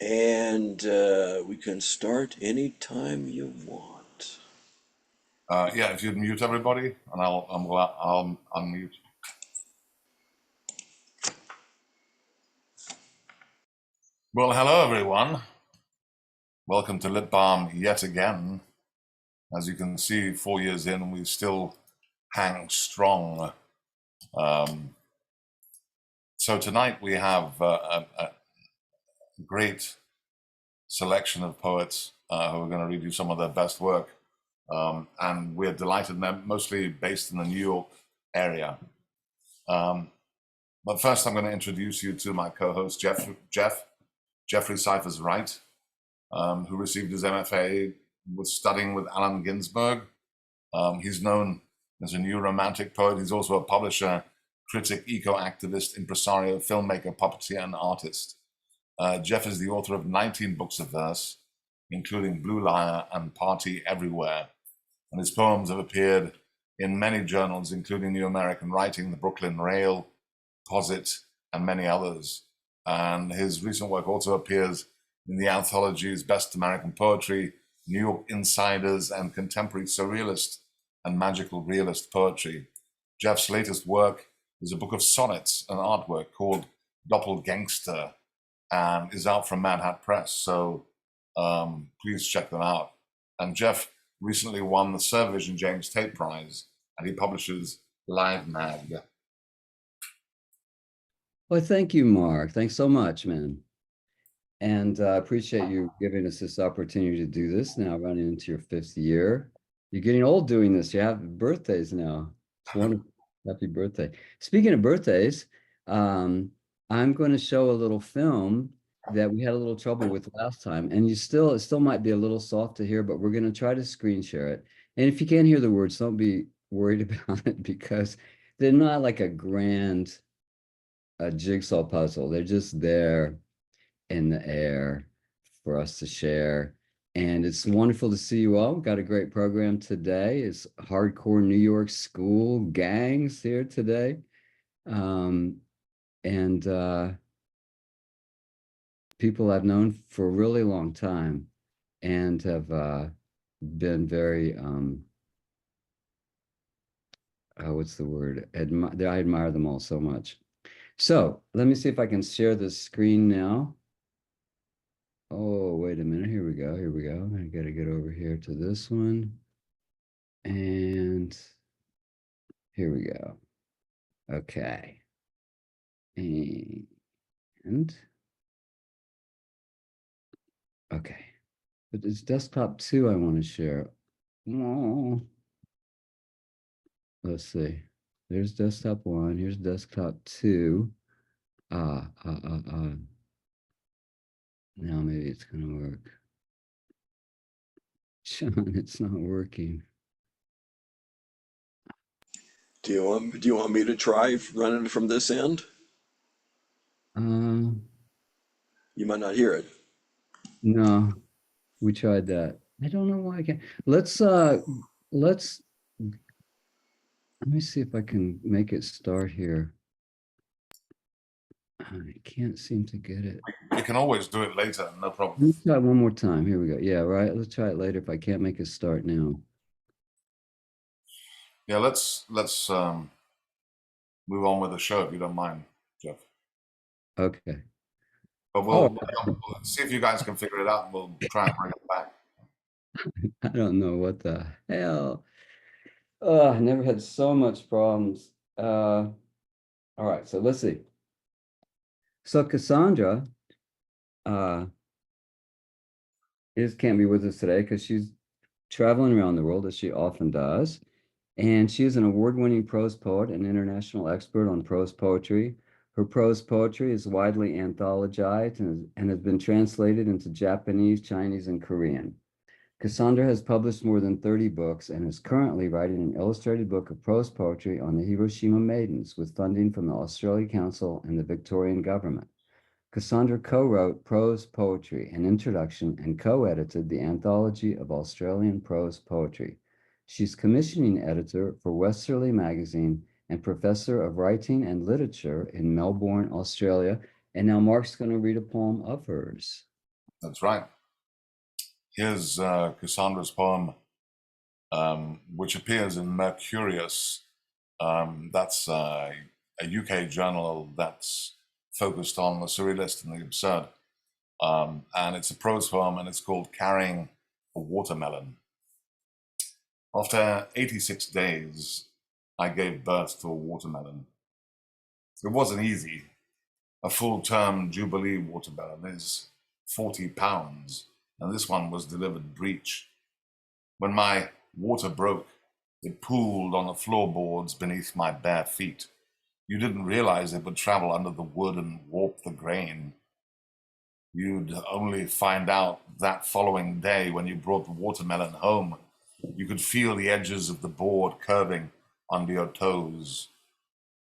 And we can start anytime you want. Yeah, if you'd mute everybody, and I'll unmute. Well, hello everyone. Welcome to Lit Balm yet again. As you can see, 4 years in, we still hang strong. So tonight we have a great selection of poets who are going to read you some of their best work. And we're delighted, they're mostly based in the New York area. But first, I'm going to introduce you to my co-host, Jeffrey Cyphers Wright, who received his MFA, was studying with Allen Ginsberg. He's known as a new romantic poet. He's also a publisher, critic, eco-activist, impresario, filmmaker, puppeteer, and artist. Jeff is the author of 19 books of verse, including Blue Lyre and Party Everywhere. And his poems have appeared in many journals, including New American Writing, the Brooklyn Rail, Posit, and many others. And his recent work also appears in the anthologies Best American Poetry, New York Insiders, and Contemporary Surrealist and Magical Realist Poetry. Jeff's latest work is a book of sonnets and artwork called Doppelgangster, and is out from Mad Hat Press, so please check them out. And Jeff recently won the Sir Vision James Tate Prize, and he publishes Live Mag. Well, thank you, Mark. Thanks so much, man. And I appreciate you giving us this opportunity to do this now, running into your 5th year. You're getting old doing this. You have birthdays now. It's wonderful. Happy birthday. Speaking of birthdays, I'm going to show a little film that we had a little trouble with last time. And it still might be a little soft to hear, but we're going to try to screen share it. And if you can't hear the words, don't be worried about it, because they're not like a grand jigsaw puzzle. They're just there in the air for us to share. And it's wonderful to see you all. We've got a great program today. It's hardcore New York school gangs here today. People I've known for a really long time and have been very, what's the word? I admire them all so much. So let me see if I can share the screen now. Oh, wait a minute. Here we go. Here we go. I got to get over here to this one. And here we go. Okay. And okay. But it's desktop 2 I want to share. Oh. Let's see. There's desktop 1. Here's desktop 2. Now maybe it's going to work. Sean, it's not working. Do you want me to try running from this end? You might not hear it. No, we tried that. I don't know why I can't. Let me see if I can make it start here. I can't seem to get it. You can always do it later, no problem. Let's try it one more time. Here we go. Yeah, right. Let's try it later if I can't make it start now. Yeah, let's move on with the show if you don't mind, Jeff. Okay. But we'll see if you guys can figure it out, and we'll try and bring it back. I don't know what the hell. Oh, I never had so much problems. All right, so let's see. So Cassandra can't be with us today because she's traveling around the world, as she often does. And she is an award-winning prose poet and international expert on prose poetry. Her prose poetry is widely anthologized and has been translated into Japanese, Chinese, and Korean. Cassandra has published more than 30 books and is currently writing an illustrated book of prose poetry on the Hiroshima Maidens with funding from the Australia Council and the Victorian government. Cassandra co-wrote Prose Poetry, an introduction, and co-edited the Anthology of Australian Prose Poetry. She's commissioning editor for Westerly Magazine and professor of writing and literature in Melbourne, Australia. And now Mark's going to read a poem of hers. That's right. Here's Cassandra's poem, which appears in Mercurius. That's a UK journal that's focused on the surrealist and the absurd. And it's a prose poem, and it's called Carrying a Watermelon. After 86 days, I gave birth to a watermelon. It wasn't easy. A full-term Jubilee watermelon is 40 pounds, and this one was delivered breech. When my water broke, it pooled on the floorboards beneath my bare feet. You didn't realize it would travel under the wood and warp the grain. You'd only find out that following day when you brought the watermelon home. You could feel the edges of the board curving under your toes.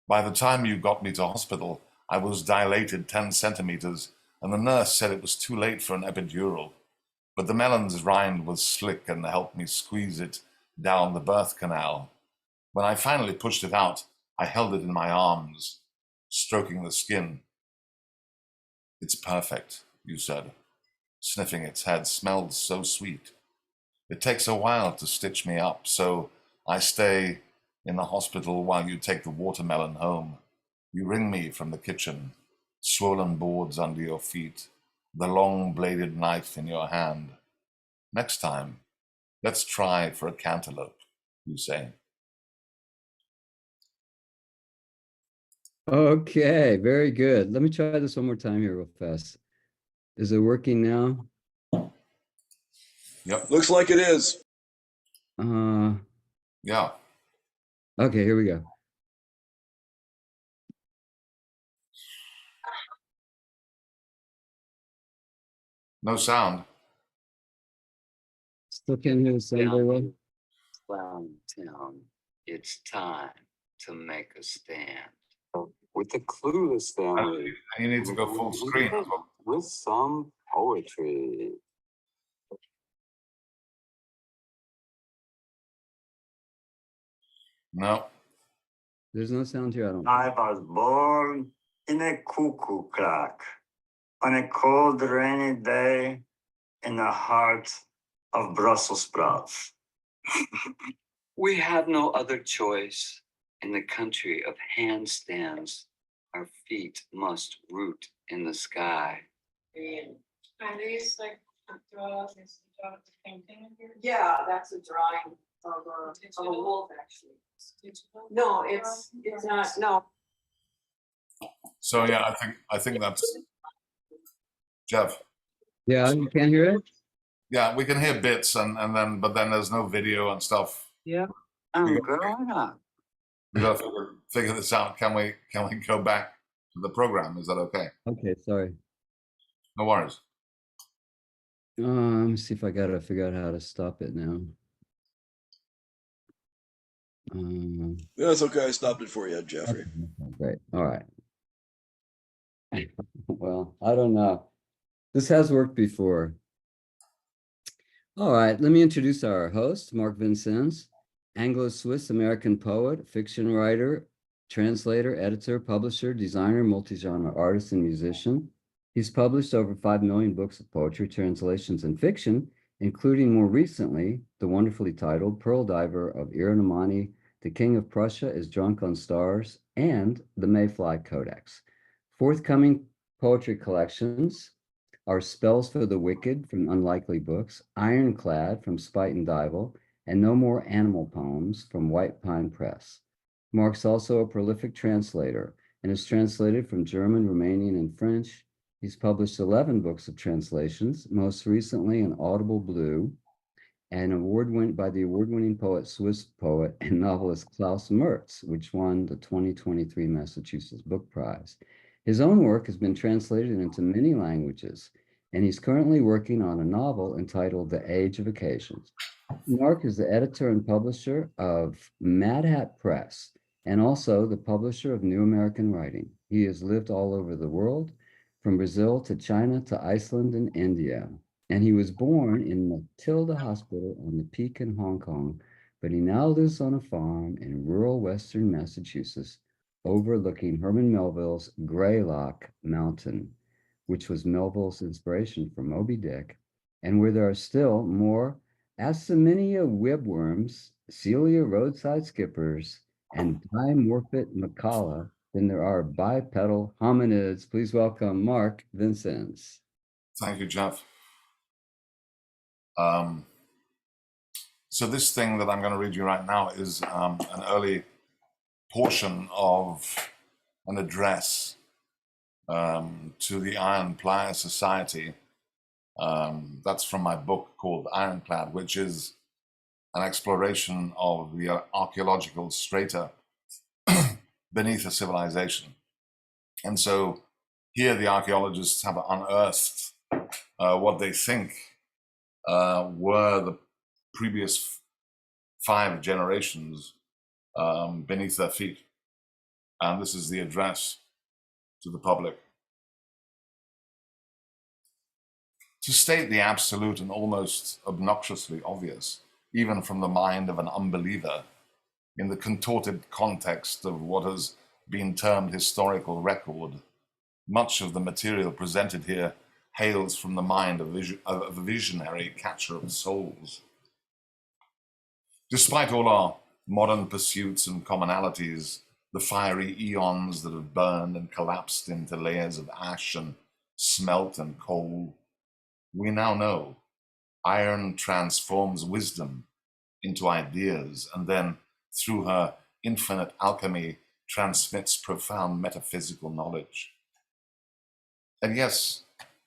By the time you got me to hospital, I was dilated 10 centimeters, and the nurse said it was too late for an epidural. But the melon's rind was slick and helped me squeeze it down the birth canal. When I finally pushed it out, I held it in my arms, stroking the skin. "It's perfect," you said, sniffing its head. "Smelled so sweet. It takes a while to stitch me up, so I stay in the hospital while you take the watermelon home. You ring me from the kitchen, swollen boards under your feet, the long-bladed knife in your hand. Next time, let's try for a cantaloupe," you say. Okay, very good. Let me try this one more time here real fast. Is it working now? Yep. Looks like it is. Yeah. Okay, here we go. No sound. Still can't hear the sound very well. Clown Town, it's time to make a stand. With the clueless family. You need to go full screen. With some poetry. No. There's no sound here, I don't. I was born in a cuckoo clock on a cold, rainy day in the heart of Brussels sprouts. We have no other choice. In the country of handstands, our feet must root in the sky. Are these like draw the same thing here? Yeah, that's a drawing of a wolf, actually. No, it's not, no. So yeah, I think that's Jeff. Yeah, you can't hear it? Yeah, we can hear bits and then but then there's no video and stuff. Yeah. I'm growing up. We gotta figure this out. Can we go back to the program? Is that okay? Okay, sorry. No worries. Let me see if I gotta figure out how to stop it now. That's okay. I stopped it for you, Jeffrey. Okay, great. All right. Well, I don't know. This has worked before. All right, let me introduce our host, Mark Vincennes, Anglo-Swiss American poet, fiction writer, translator, editor, publisher, designer, multi-genre artist, and musician. He's published over 5 million books of poetry, translations, and fiction, including more recently, the wonderfully titled Pearl Diver of Iranimani, The King of Prussia is Drunk on Stars, and The Mayfly Codex. Forthcoming poetry collections are Spells for the Wicked from Unlikely Books, Ironclad from Spite and Dival, and No More Animal Poems from White Pine Press. Mark's also a prolific translator and is translated from German, Romanian, and French. He's published 11 books of translations, most recently in Audible Blue, and by the award-winning poet, Swiss poet, and novelist Klaus Mertz, which won the 2023 Massachusetts Book Prize. His own work has been translated into many languages, and he's currently working on a novel entitled The Age of Occasions. Mark is the editor and publisher of Mad Hat Press, and also the publisher of New American Writing. He has lived all over the world, from Brazil to China to Iceland and India. And he was born in Matilda Hospital on the Peak in Hong Kong, but he now lives on a farm in rural western Massachusetts, overlooking Herman Melville's Greylock Mountain. which was Melville's inspiration for Moby Dick, and where there are still more Asiminia webworms, Celia roadside skippers, and dimorphid macala than there are bipedal hominids. Please welcome Mark Vincennes. Thank you, Jeff. So this thing that I'm going to read you right now is an early portion of an address to the Ironclad Society. That's from my book called Ironclad, which is an exploration of the archaeological strata beneath a civilization. And so here the archaeologists have unearthed what they think were the previous 5 generations beneath their feet. And this is the address to the public. To state the absolute and almost obnoxiously obvious, even from the mind of an unbeliever, in the contorted context of what has been termed historical record, much of the material presented here hails from the mind of a visionary catcher of souls. Despite all our modern pursuits and commonalities, the fiery eons that have burned and collapsed into layers of ash and smelt and coal, we now know iron transforms wisdom into ideas and then, through her infinite alchemy, transmits profound metaphysical knowledge. And yes,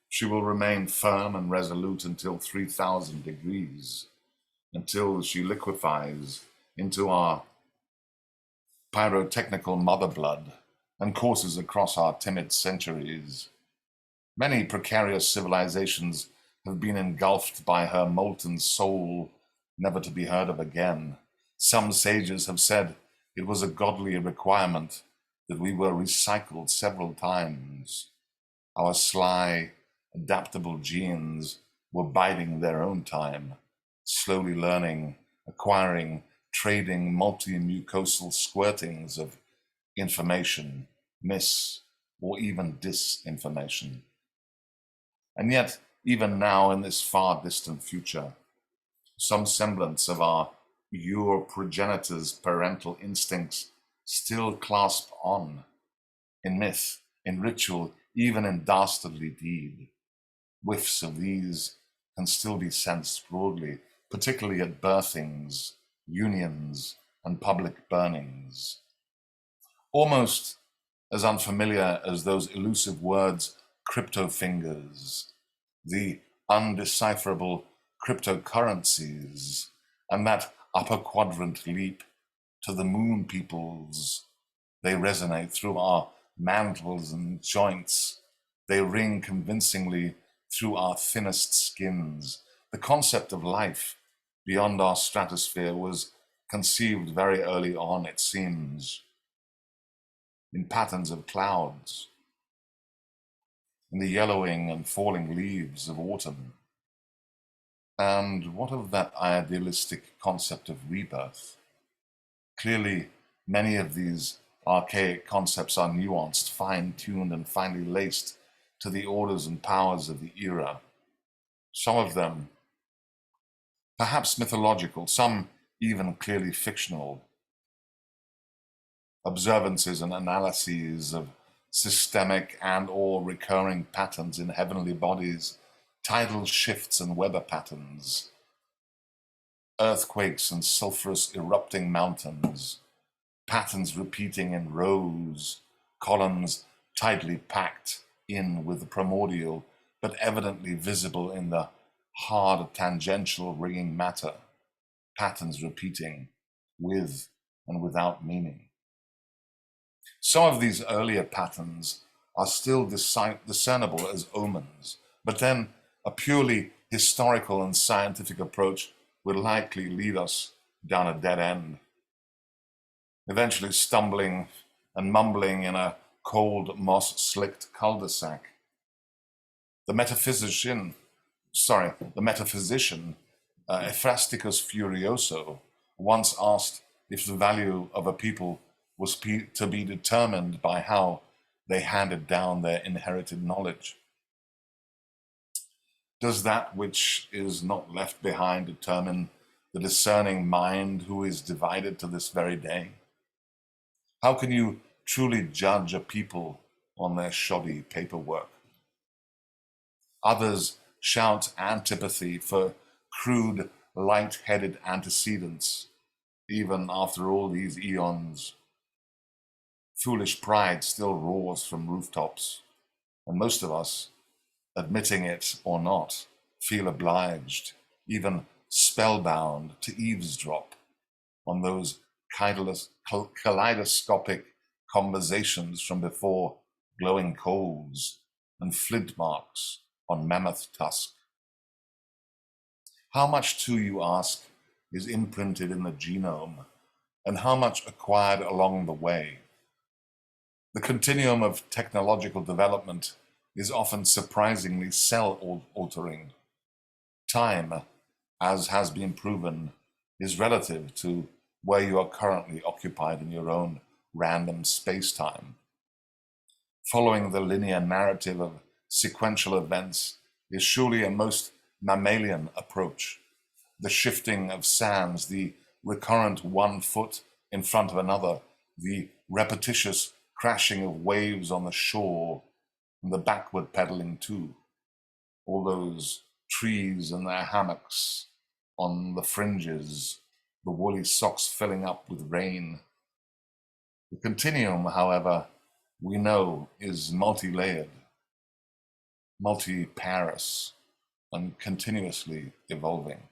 she will remain firm and resolute until 3,000 degrees, until she liquefies into our pyrotechnical mother blood and courses across our timid centuries. Many precarious civilizations have been engulfed by her molten soul, never to be heard of again. Some sages have said it was a godly requirement that we were recycled several times. Our sly, adaptable genes were biding their own time, slowly learning, acquiring, trading multi-mucosal squirtings of information, or even disinformation. And yet, even now in this far distant future, some semblance of our progenitors' parental instincts still clasp on, in myth, in ritual, even in dastardly deed. Whiffs of these can still be sensed broadly, particularly at birthings, unions, and public burnings. Almost as unfamiliar as those elusive words crypto fingers, the undecipherable cryptocurrencies, and that upper quadrant leap to the moon peoples. They resonate through our mantles and joints. They ring convincingly through our thinnest skins. The concept of life beyond our stratosphere was conceived very early on, it seems, in patterns of clouds, in the yellowing and falling leaves of autumn. And what of that idealistic concept of rebirth? Clearly, many of these archaic concepts are nuanced, fine-tuned, and finely laced to the orders and powers of the era. Some of them, perhaps mythological, some even clearly fictional. Observances and analyses of systemic and/or recurring patterns in heavenly bodies, tidal shifts and weather patterns, earthquakes and sulfurous erupting mountains, patterns repeating in rows, columns tightly packed in with the primordial, but evidently visible in the hard tangential ringing matter, patterns repeating with and without meaning. Some of these earlier patterns are still discernible as omens, but then a purely historical and scientific approach would likely lead us down a dead end, eventually stumbling and mumbling in a cold, moss-slicked cul-de-sac. The metaphysician, Ephrasticus Furioso, once asked if the value of a people was to be determined by how they handed down their inherited knowledge. Does that which is not left behind determine the discerning mind who is divided to this very day? How can you truly judge a people on their shoddy paperwork? Others shout antipathy for crude, light-headed antecedents, even after all these eons. Foolish pride still roars from rooftops, and most of us, admitting it or not, feel obliged, even spellbound, to eavesdrop on those kaleidoscopic conversations from before glowing coals and flint marks on mammoth tusk. How much, too, you ask, is imprinted in the genome, and how much acquired along the way? The continuum of technological development is often surprisingly cell-altering. Time, as has been proven, is relative to where you are currently occupied in your own random space-time. Following the linear narrative of sequential events is surely a most mammalian approach. The shifting of sands, the recurrent one foot in front of another, the repetitious crashing of waves on the shore, and the backward pedaling too. All those trees and their hammocks on the fringes, the woolly socks filling up with rain. The continuum, however, we know is multi-layered, multi-parous, and continuously evolving.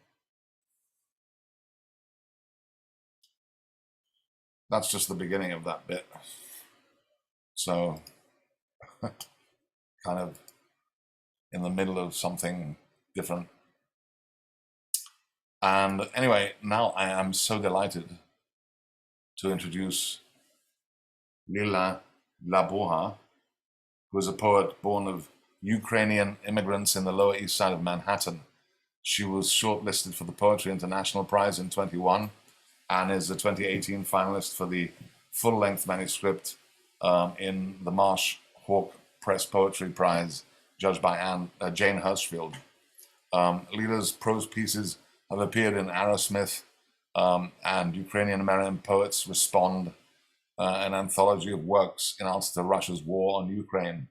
That's just the beginning of that bit. So, kind of in the middle of something different. And anyway, now I am so delighted to introduce Lila Dlaboha, who is a poet born of Ukrainian immigrants in the Lower East Side of Manhattan. She was shortlisted for the Poetry International Prize in 21 and is the 2018 finalist for the full-length manuscript in the Marsh Hawk Press Poetry Prize, judged by Jane Hirschfield. Lila's prose pieces have appeared in Arrowsmith, and Ukrainian American Poets Respond, an anthology of works in answer to Russia's war on Ukraine.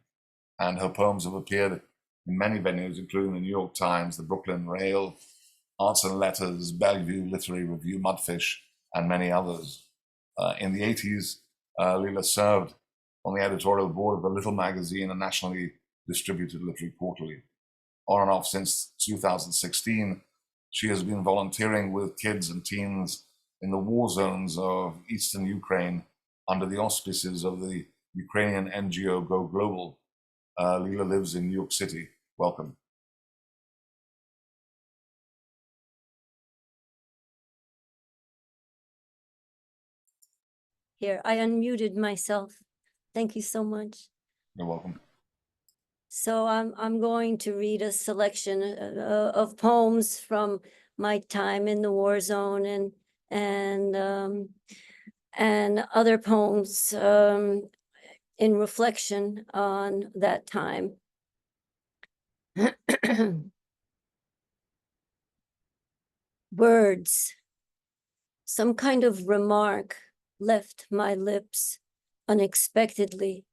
And her poems have appeared in many venues, including the New York Times, the Brooklyn Rail, Arts and Letters, Bellevue Literary Review, Mudfish, and many others. In the 80s, Lila served on the editorial board of the Little magazine, a nationally distributed literary quarterly. On and off since 2016, she has been volunteering with kids and teens in the war zones of eastern Ukraine under the auspices of the Ukrainian NGO Go Global. Lila lives in New York City. Welcome. Here, I unmuted myself. Thank you so much. You're welcome. So I'm going to read a selection of poems from my time in the war zone and other poems in reflection on that time. Words. Some kind of remark left my lips unexpectedly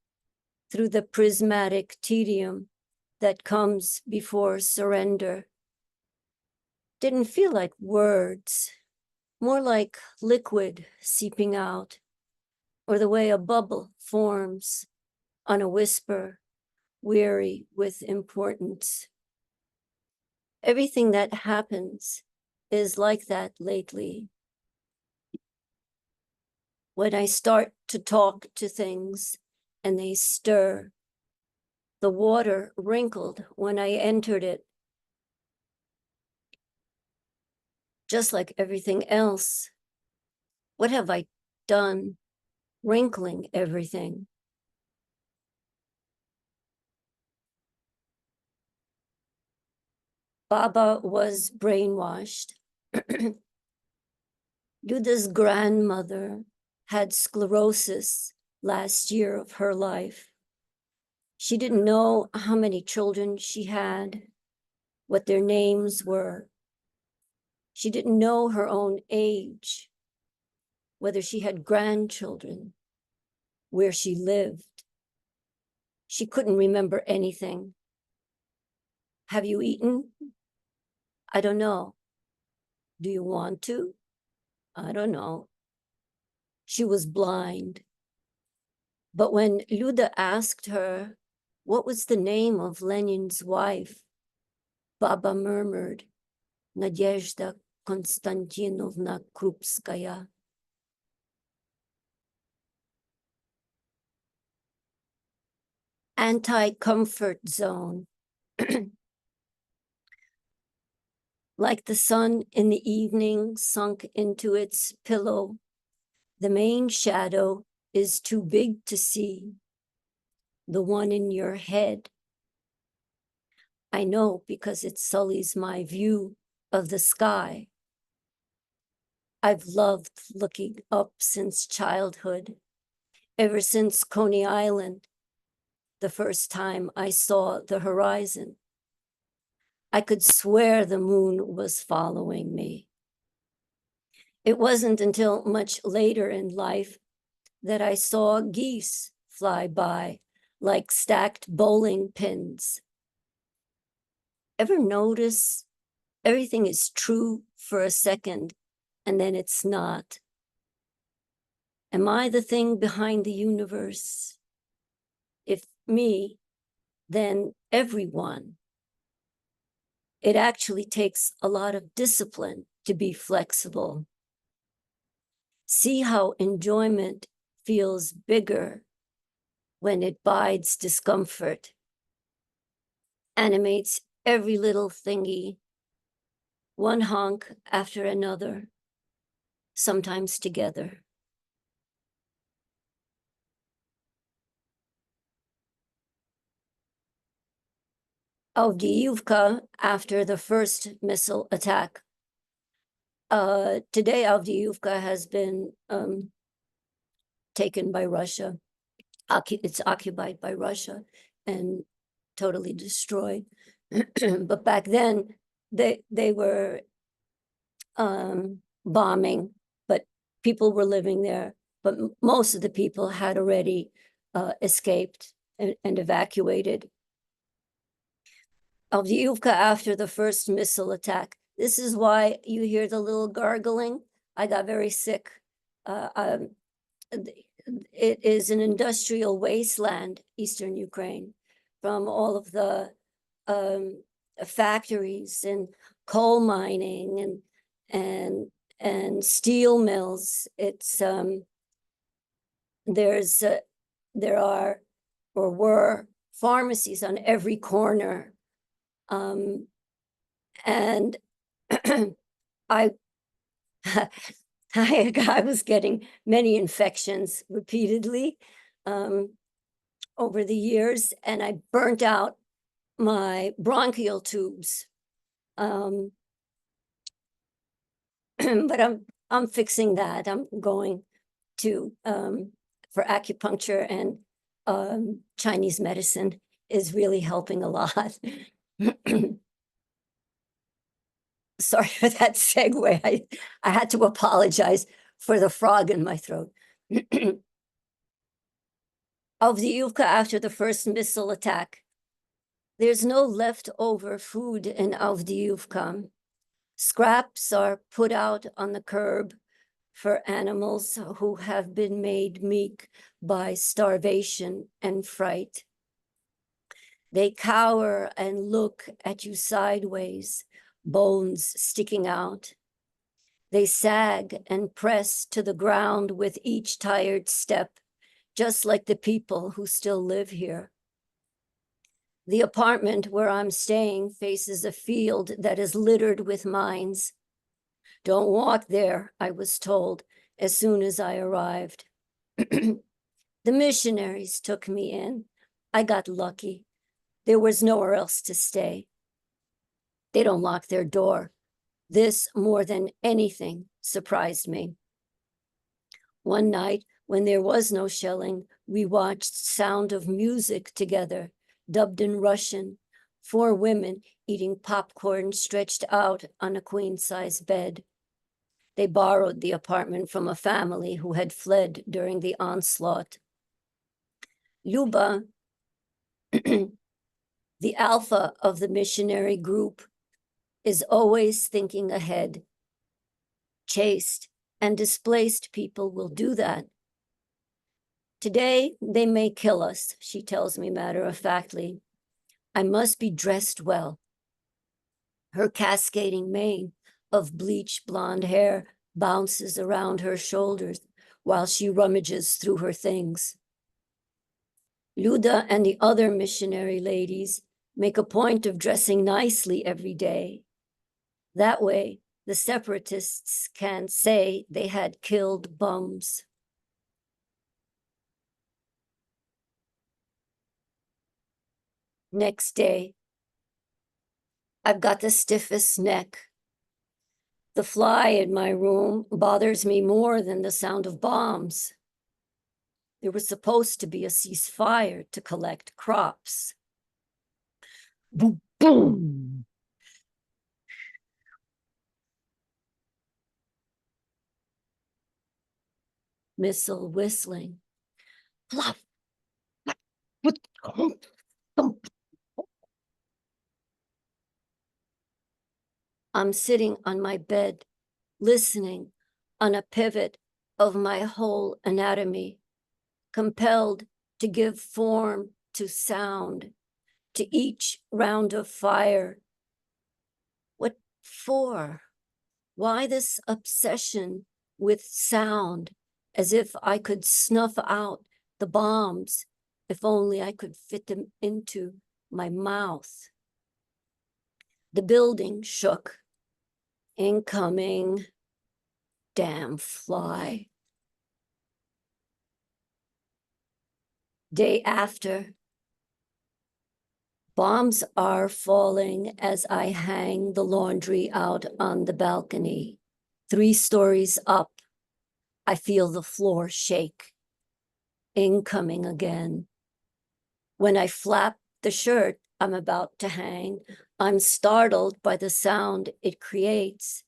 through the prismatic tedium that comes before surrender. Didn't feel like words, more like liquid seeping out, or the way a bubble forms on a whisper, weary with importance. Everything that happens is like that lately. When I start to talk to things and they stir, the water wrinkled when I entered it. Just like everything else. What have I done? Wrinkling everything. Baba was brainwashed. Yuda's grandmother had sclerosis last year of her life. She didn't know how many children she had. what their names were. She didn't know her own age, whether she had grandchildren, where she lived. She couldn't remember anything. Have you eaten? I don't know. Do you want to? I don't know. She was blind. But when Luda asked her what was the name of Lenin's wife, Baba murmured, Nadezhda Konstantinovna Krupskaya. Anti-comfort zone. Like the sun in the evening sunk into its pillow, the main shadow is too big to see, the one in your head. I know because it sullies my view of the sky. I've loved looking up since childhood, ever since Coney Island, the first time I saw the horizon. I could swear the moon was following me. It wasn't until much later in life that I saw geese fly by like stacked bowling pins. Ever notice everything is true for a second and then it's not? Am I the thing behind the universe? If me, then everyone. It actually takes a lot of discipline to be flexible. See how enjoyment feels bigger when it bides discomfort, animates every little thingy, one honk after another, sometimes together. Avdiivka after the first missile attack. Today, Avdiivka has been taken by Russia. It's occupied by Russia and totally destroyed. But back then, they were bombing, but people were living there. But most of the people had already escaped and evacuated. Avdiivka after the first missile attack. This is why you hear the little gargling. I got very sick. It is an industrial wasteland, Eastern Ukraine, from all of the factories and coal mining and steel mills. It's there are or were pharmacies on every corner. And I was getting many infections repeatedly over the years, and I burnt out my bronchial tubes. But I'm fixing that. I'm going to for acupuncture, and Chinese medicine is really helping a lot. Sorry for that segue. I had to apologize for the frog in my throat. Avdiivka after the first missile attack. There's no leftover food in Avdiivka. Scraps are put out on the curb for animals who have been made meek by starvation and fright. They cower and look at you sideways, bones sticking out. They sag and press to the ground with each tired step, just like the people who still live here. The apartment where I'm staying faces a field that is littered with mines. Don't walk there, I was told as soon as I arrived. The missionaries took me in. I got lucky. There was nowhere else to stay. They don't lock their door. This, more than anything, surprised me. One night, when there was no shelling, we watched Sound of Music together, dubbed in Russian, 4 women eating popcorn stretched out on a queen-size bed. They borrowed the apartment from a family who had fled during the onslaught. Luba, the alpha of the missionary group, is always thinking ahead. Chaste and displaced people will do that. Today, they may kill us, she tells me matter-of-factly. I must be dressed well. Her cascading mane of bleach blonde hair bounces around her shoulders while she rummages through her things. Luda and the other missionary ladies make a point of dressing nicely every day. That way, the separatists can say they had killed bums. Next day, I've got the stiffest neck. The fly in my room bothers me more than the sound of bombs. There was supposed to be a ceasefire to collect crops. Boom, boom. Missile whistling. Plop. I'm sitting on my bed, listening on a pivot of my whole anatomy, compelled to give form to sound, to each round of fire. What for? Why this obsession with sound, as if I could snuff out the bombs, if only I could fit them into my mouth? The building shook. Incoming. Damn fly. Day after. Bombs are falling as I hang the laundry out on the balcony. 3 stories up, I feel the floor shake. Incoming again. When I flap the shirt I'm about to hang, I'm startled by the sound it creates.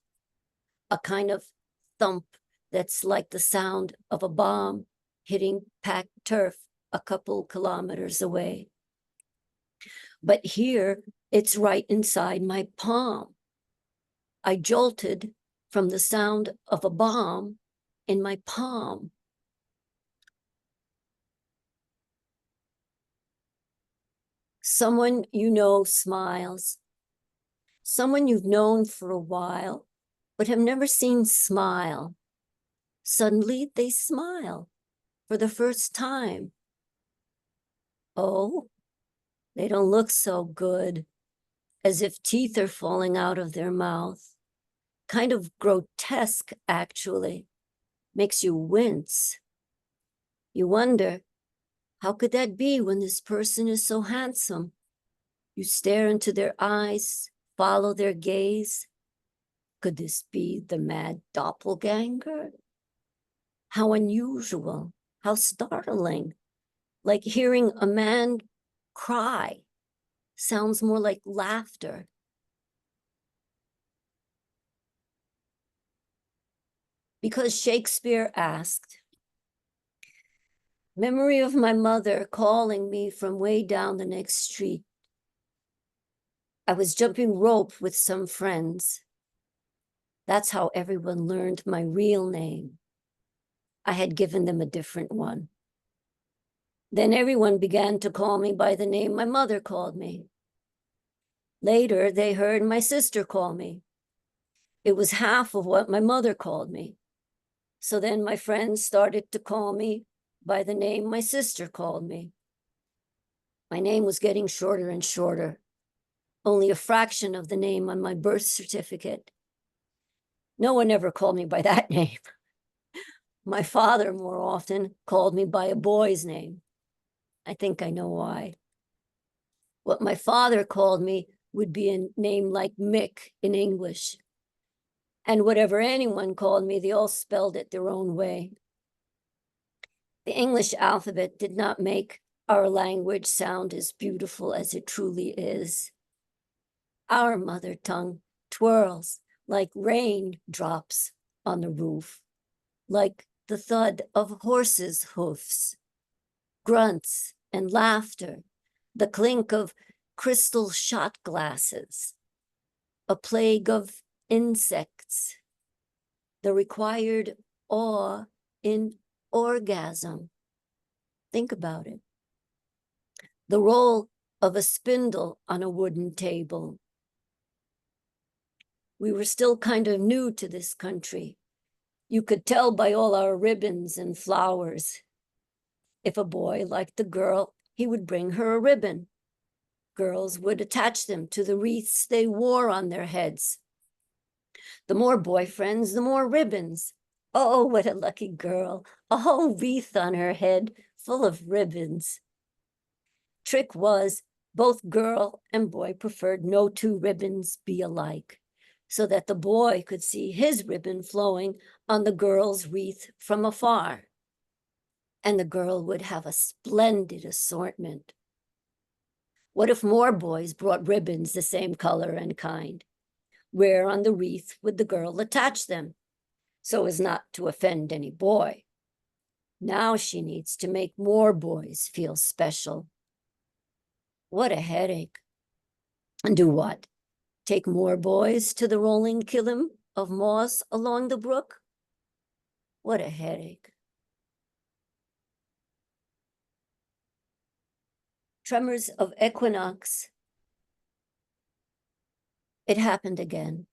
A kind of thump that's like the sound of a bomb hitting packed turf a couple kilometers away. But here, it's right inside my palm. I jolted from the sound of a bomb in my palm. Someone you know smiles. Someone you've known for a while, but have never seen smile. Suddenly they smile for the first time. Oh, they don't look so good, as if teeth are falling out of their mouth. Kind of grotesque, actually. Makes you wince. You wonder, how could that be when this person is so handsome? You stare into their eyes, follow their gaze. Could this be the mad doppelganger? How unusual, how startling. Like hearing a man cry. Sounds more like laughter. Because Shakespeare asked, memory of my mother calling me from way down the next street. I was jumping rope with some friends. That's how everyone learned my real name. I had given them a different one. Then everyone began to call me by the name my mother called me. Later, they heard my sister call me. It was half of what my mother called me. So then my friends started to call me by the name my sister called me. My name was getting shorter and shorter, only a fraction of the name on my birth certificate. No one ever called me by that name. My father more often called me by a boy's name. I think I know why. What my father called me would be a name like Mick in English. And whatever anyone called me, they all spelled it their own way. The English alphabet did not make our language sound as beautiful as it truly is. Our mother tongue twirls like rain drops on the roof, like the thud of horses' hoofs, grunts and laughter, the clink of crystal shot glasses, a plague of insects, the required awe in orgasm. Think about it. The roll of a spindle on a wooden table. We were still kind of new to this country. You could tell by all our ribbons and flowers. If a boy liked the girl, he would bring her a ribbon. Girls would attach them to the wreaths they wore on their heads. The more boyfriends, the more ribbons. Oh, what a lucky girl. A whole wreath on her head full of ribbons. Trick was both girl and boy preferred no two ribbons be alike, so that the boy could see his ribbon flowing on the girl's wreath from afar. And the girl would have a splendid assortment. What if more boys brought ribbons the same color and kind? Where on the wreath would the girl attach them, so as not to offend any boy? Now she needs to make more boys feel special. What a headache. And do what? Take more boys to the rolling kiln of moss along the brook? What a headache. Tremors of equinox. It happened again.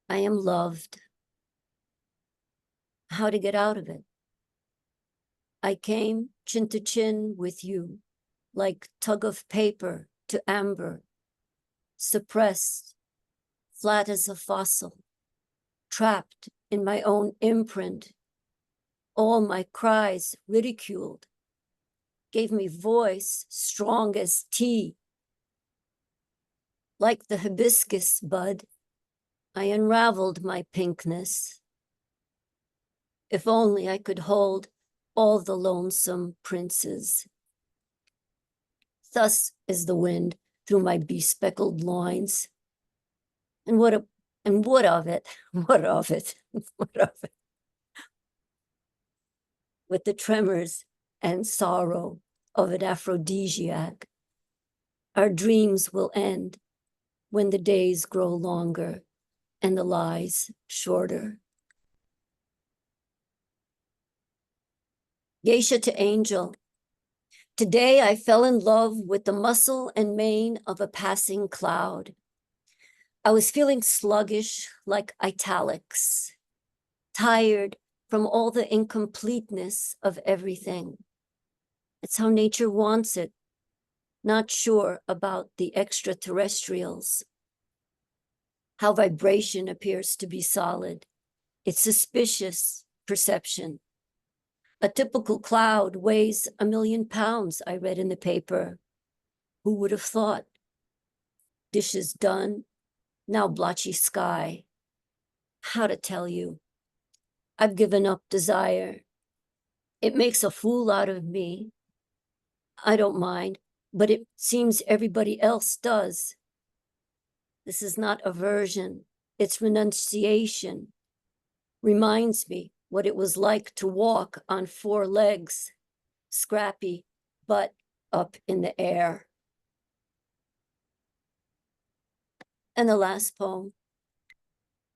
I am loved. How to get out of it? I came chin to chin with you, like tug of paper to amber, suppressed, flat as a fossil, trapped in my own imprint. All my cries ridiculed, gave me voice strong as tea. Like the hibiscus bud, I unraveled my pinkness. If only I could hold all the lonesome princes. Thus is the wind through my bespeckled loins. And what of it? What of it? What of it? With the tremors and sorrow of an aphrodisiac, our dreams will end when the days grow longer and the lies shorter. Geisha to Angel. Today I fell in love with the muscle and mane of a passing cloud. I was feeling sluggish like italics, tired from all the incompleteness of everything. It's how nature wants it, not sure about the extraterrestrials. How vibration appears to be solid. It's suspicious perception. A typical cloud weighs 1 million pounds, I read in the paper. Who would have thought? Dishes done, now blotchy sky. How to tell you? I've given up desire. It makes a fool out of me. I don't mind, but it seems everybody else does. This is not aversion, it's renunciation. Reminds me what it was like to walk on 4 legs, scrappy, butt up in the air. And the last poem,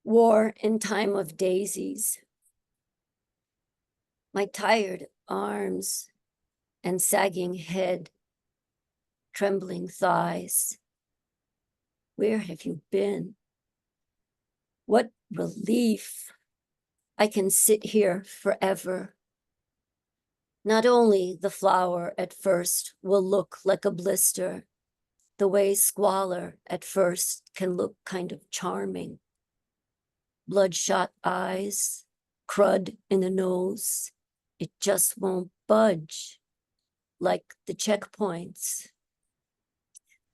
War in Time of Daisies. My tired arms and sagging head, trembling thighs. Where have you been? What relief. I can sit here forever. Not only the flower at first will look like a blister, the way squalor at first can look kind of charming. Bloodshot eyes, crud in the nose, it just won't budge, like the checkpoints.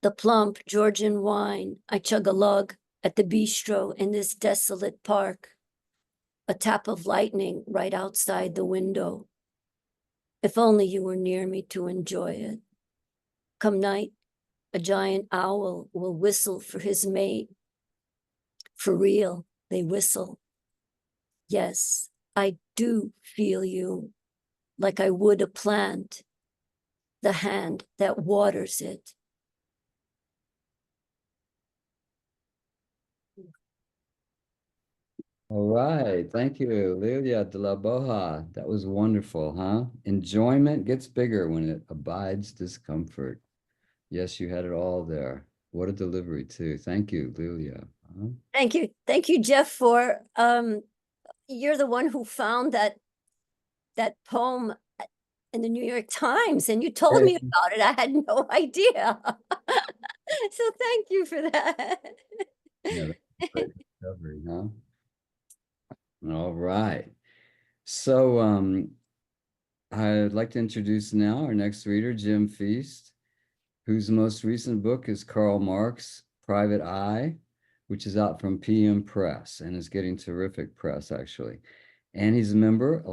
The plump Georgian wine I chug a lug at the bistro in this desolate park. A tap of lightning right outside the window. If only you were near me to enjoy it. Come night, a giant owl will whistle for his mate. For real, they whistle. Yes, I do feel you, like I would a plant, the hand that waters it. All right. Thank you, Lila Dlaboha. That was wonderful, huh? Enjoyment gets bigger when it abides discomfort. Yes, you had it all there. What a delivery, too. Thank you, Lilia. Huh? Thank you, Jeff, for you're the one who found that poem in the New York Times, and you told me about it. I had no idea. So thank you for that. Yeah, that's a great discovery, huh? All right. So I'd like to introduce now our next reader, Jim Feast, whose most recent book is Karl Marx, Private Eye, which is out from PM Press and is getting terrific press, actually. And he's a member,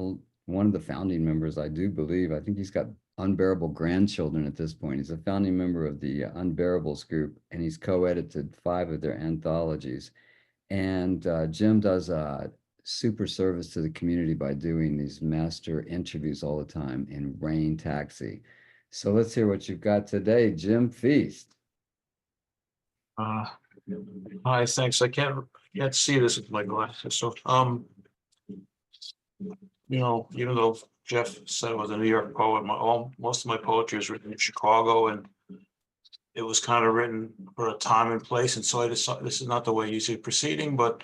one of the founding members, I do believe. I think he's got unbearable grandchildren at this point. He's a founding member of the Unbearables group, and he's co-edited 5 of their anthologies. And Jim does a super service to the community by doing these master interviews all the time in Rain Taxi. So let's hear what you've got today, Jim Feast. Hi, thanks. I can't see this with my glasses. So, even though Jeff said I was a New York poet, most of my poetry is written in Chicago, and it was kind of written for a time and place. And so I decided this is not the way you see proceeding, but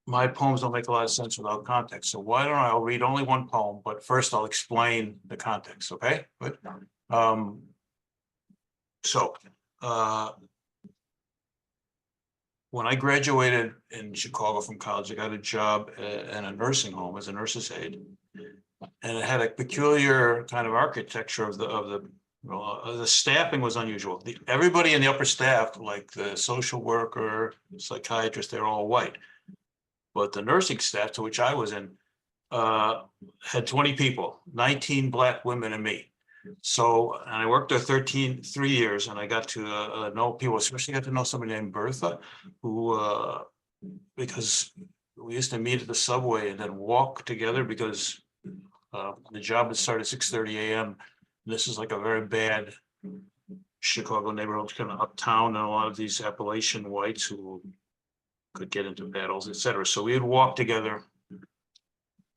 my poems don't make a lot of sense without context. So why don't I'll read only one poem, but first I'll explain the context. Okay, good. When I graduated in Chicago from college, I got a job in a nursing home as a nurse's aide, and it had a peculiar kind of architecture of the staffing was unusual. Everybody in the upper staff, like the social worker, the psychiatrist, they're all white, but the nursing staff, to which I was in, had 20 people, 19 Black women and me. So, and I worked there 3 years, and I got to know people, especially got to know somebody named Bertha, who, because we used to meet at the subway and then walk together, because the job would start at 6:30 a.m. This is like a very bad Chicago neighborhood, kind of uptown, and a lot of these Appalachian whites who could get into battles, etc. So we would walk together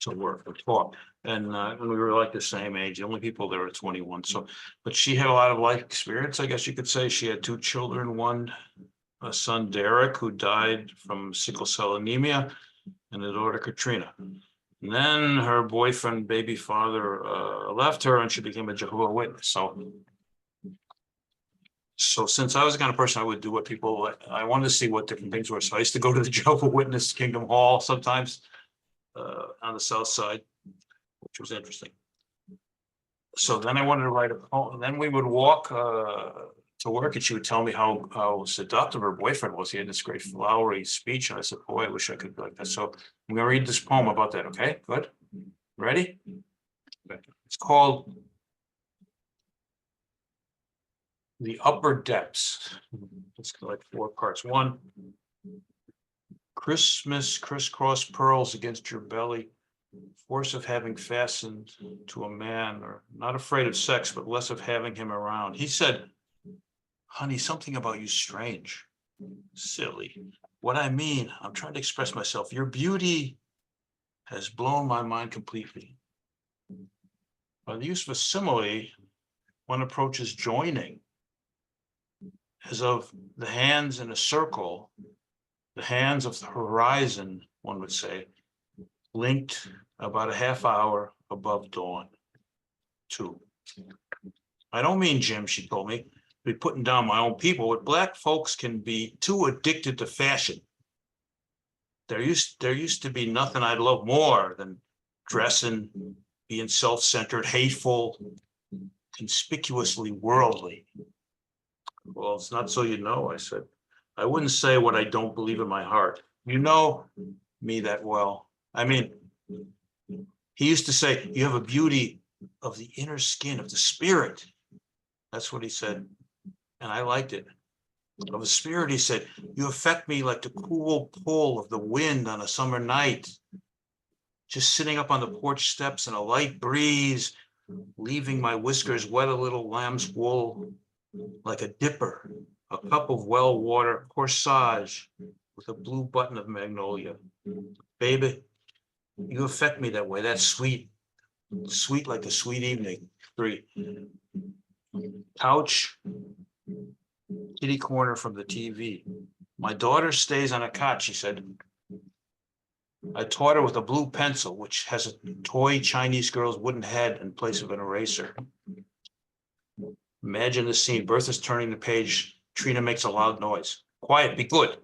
to work or talk. And we were like the same age. The only people there were 21. So, but she had a lot of life experience, I guess you could say. She had 2 children, a son, Derek, who died from sickle cell anemia, and a daughter, Katrina. And then her boyfriend, baby father, left her, and she became a Jehovah's Witness. So since I was the kind of person I would do what people, I wanted to see what different things were. So I used to go to the Jehovah's Witness Kingdom Hall sometimes on the south side, which was interesting. So then I wanted to write a poem. Then we would walk to work, and she would tell me how seductive her boyfriend was. He had this great flowery speech, and I said, boy, I wish I could be like that. So I'm gonna read this poem about that. Okay, good. Ready? Okay. It's called The Upper Depths. It's like 4 parts. 1, Christmas crisscross pearls against your belly, force of having fastened to a man, or not afraid of sex, but less of having him around. He said, honey, something about you strange. Silly. What I mean, I'm trying to express myself. Your beauty has blown my mind completely. By the use of a simile, one approaches joining, as of the hands in a circle, the hands of the horizon, one would say, linked about a half hour above dawn. 2. I don't mean, Jim, she told me, to be putting down my own people, but Black folks can be too addicted to fashion. There used to be nothing I'd love more than dressing, being self-centered, hateful, conspicuously worldly. Well, it's not so you know, I said. I wouldn't say what I don't believe in my heart. You know me that well. I mean, he used to say, you have a beauty of the inner skin, of the spirit. That's what he said. And I liked it. Of a spirit, he said, you affect me like the cool pull of the wind on a summer night. Just sitting up on the porch steps in a light breeze, leaving my whiskers wet a little lamb's wool, like a dipper, a cup of well water corsage with a blue button of magnolia. Baby, you affect me that way. That's sweet, sweet like a sweet evening. 3. Couch, kitty corner from the TV. My daughter stays on a cot, she said. I taught her with a blue pencil, which has a toy Chinese girl's wooden head in place of an eraser. Imagine the scene. Bertha's turning the page. Trina makes a loud noise. Quiet, be good.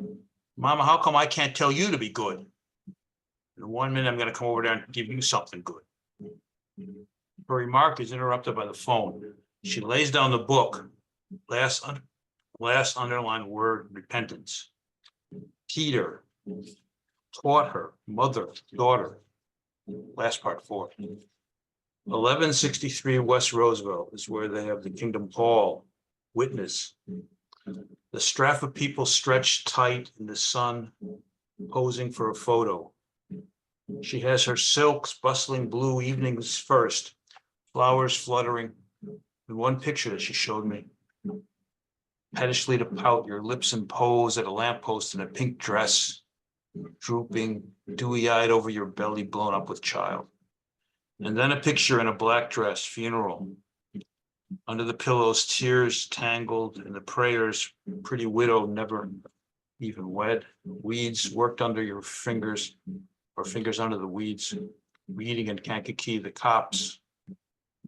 Mama, how come I can't tell you to be good? In 1 minute, I'm going to come over there and give you something good. Her remark is interrupted by the phone. She lays down the book. Last underlined word, repentance. Peter, taught her, mother, daughter. Last part, 4. 1163 West Roosevelt is where they have the Kingdom Hall. Witness. The Stratford people stretched tight in the sun, posing for a photo. She has her silks, bustling blue evenings first, flowers fluttering. In one picture that she showed me, pettishly to pout, your lips in pose at a lamppost in a pink dress, drooping, dewy-eyed over your belly blown up with child. And then a picture in a black dress, funeral. Under the pillows, tears tangled, and the prayers, pretty widow never even wed. Weeds worked under your fingers, or fingers under the weeds. Reading in Kankakee, the cops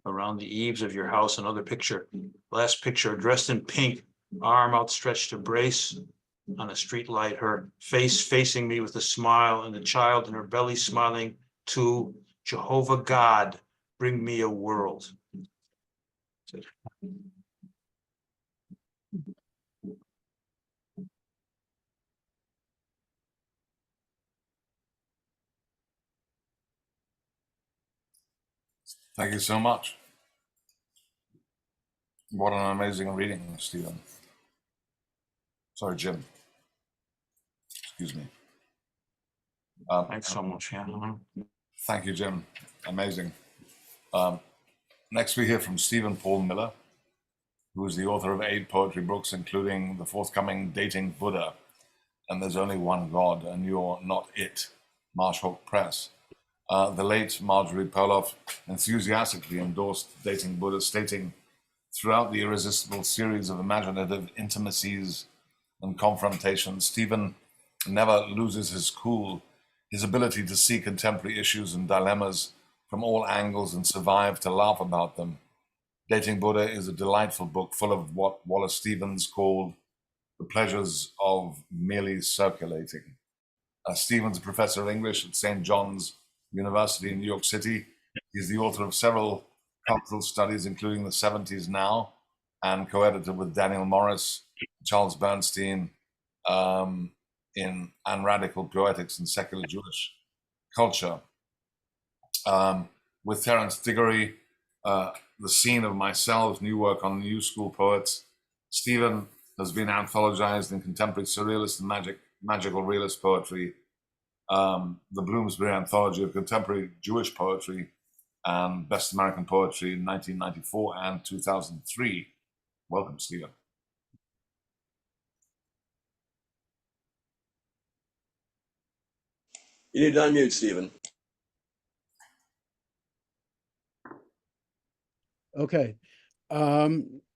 around the eaves of your house. Another picture, last picture, dressed in pink, arm outstretched to brace on a street light, her face facing me with a smile, and the child in her belly smiling to Jehovah God, bring me a world. Thank you so much. What an amazing reading, Stephen. Sorry, Jim. Excuse me. Thanks so much. Yeah. Thank you, Jim. Amazing. Next, we hear from Stephen Paul Miller, who is the author of 8 poetry books, including the forthcoming Dating Buddha and There's Only One God, and You're Not It, Marshall Press. The late Marjorie Perloff enthusiastically endorsed Dating Buddha, stating, throughout the irresistible series of imaginative intimacies and confrontations, Stephen never loses his cool, his ability to see contemporary issues and dilemmas from all angles and survive to laugh about them. Dating Buddha is a delightful book full of what Wallace Stevens called the pleasures of merely circulating. Stevens, a professor of English at St. John's University in New York City. He's the author of several cultural studies, including The 70s Now, and co-editor with Daniel Morris, Charles Bernstein, in And Radical Poetics and Secular Jewish Culture. With Terence Diggory, The Scene of Myself, new work on new school poets. Stephen has been anthologized in contemporary surrealist and magical realist poetry, the Bloomsbury Anthology of Contemporary Jewish Poetry, and Best American Poetry in 1994 and 2003. Welcome, Stephen. You need to unmute, Stephen. Okay.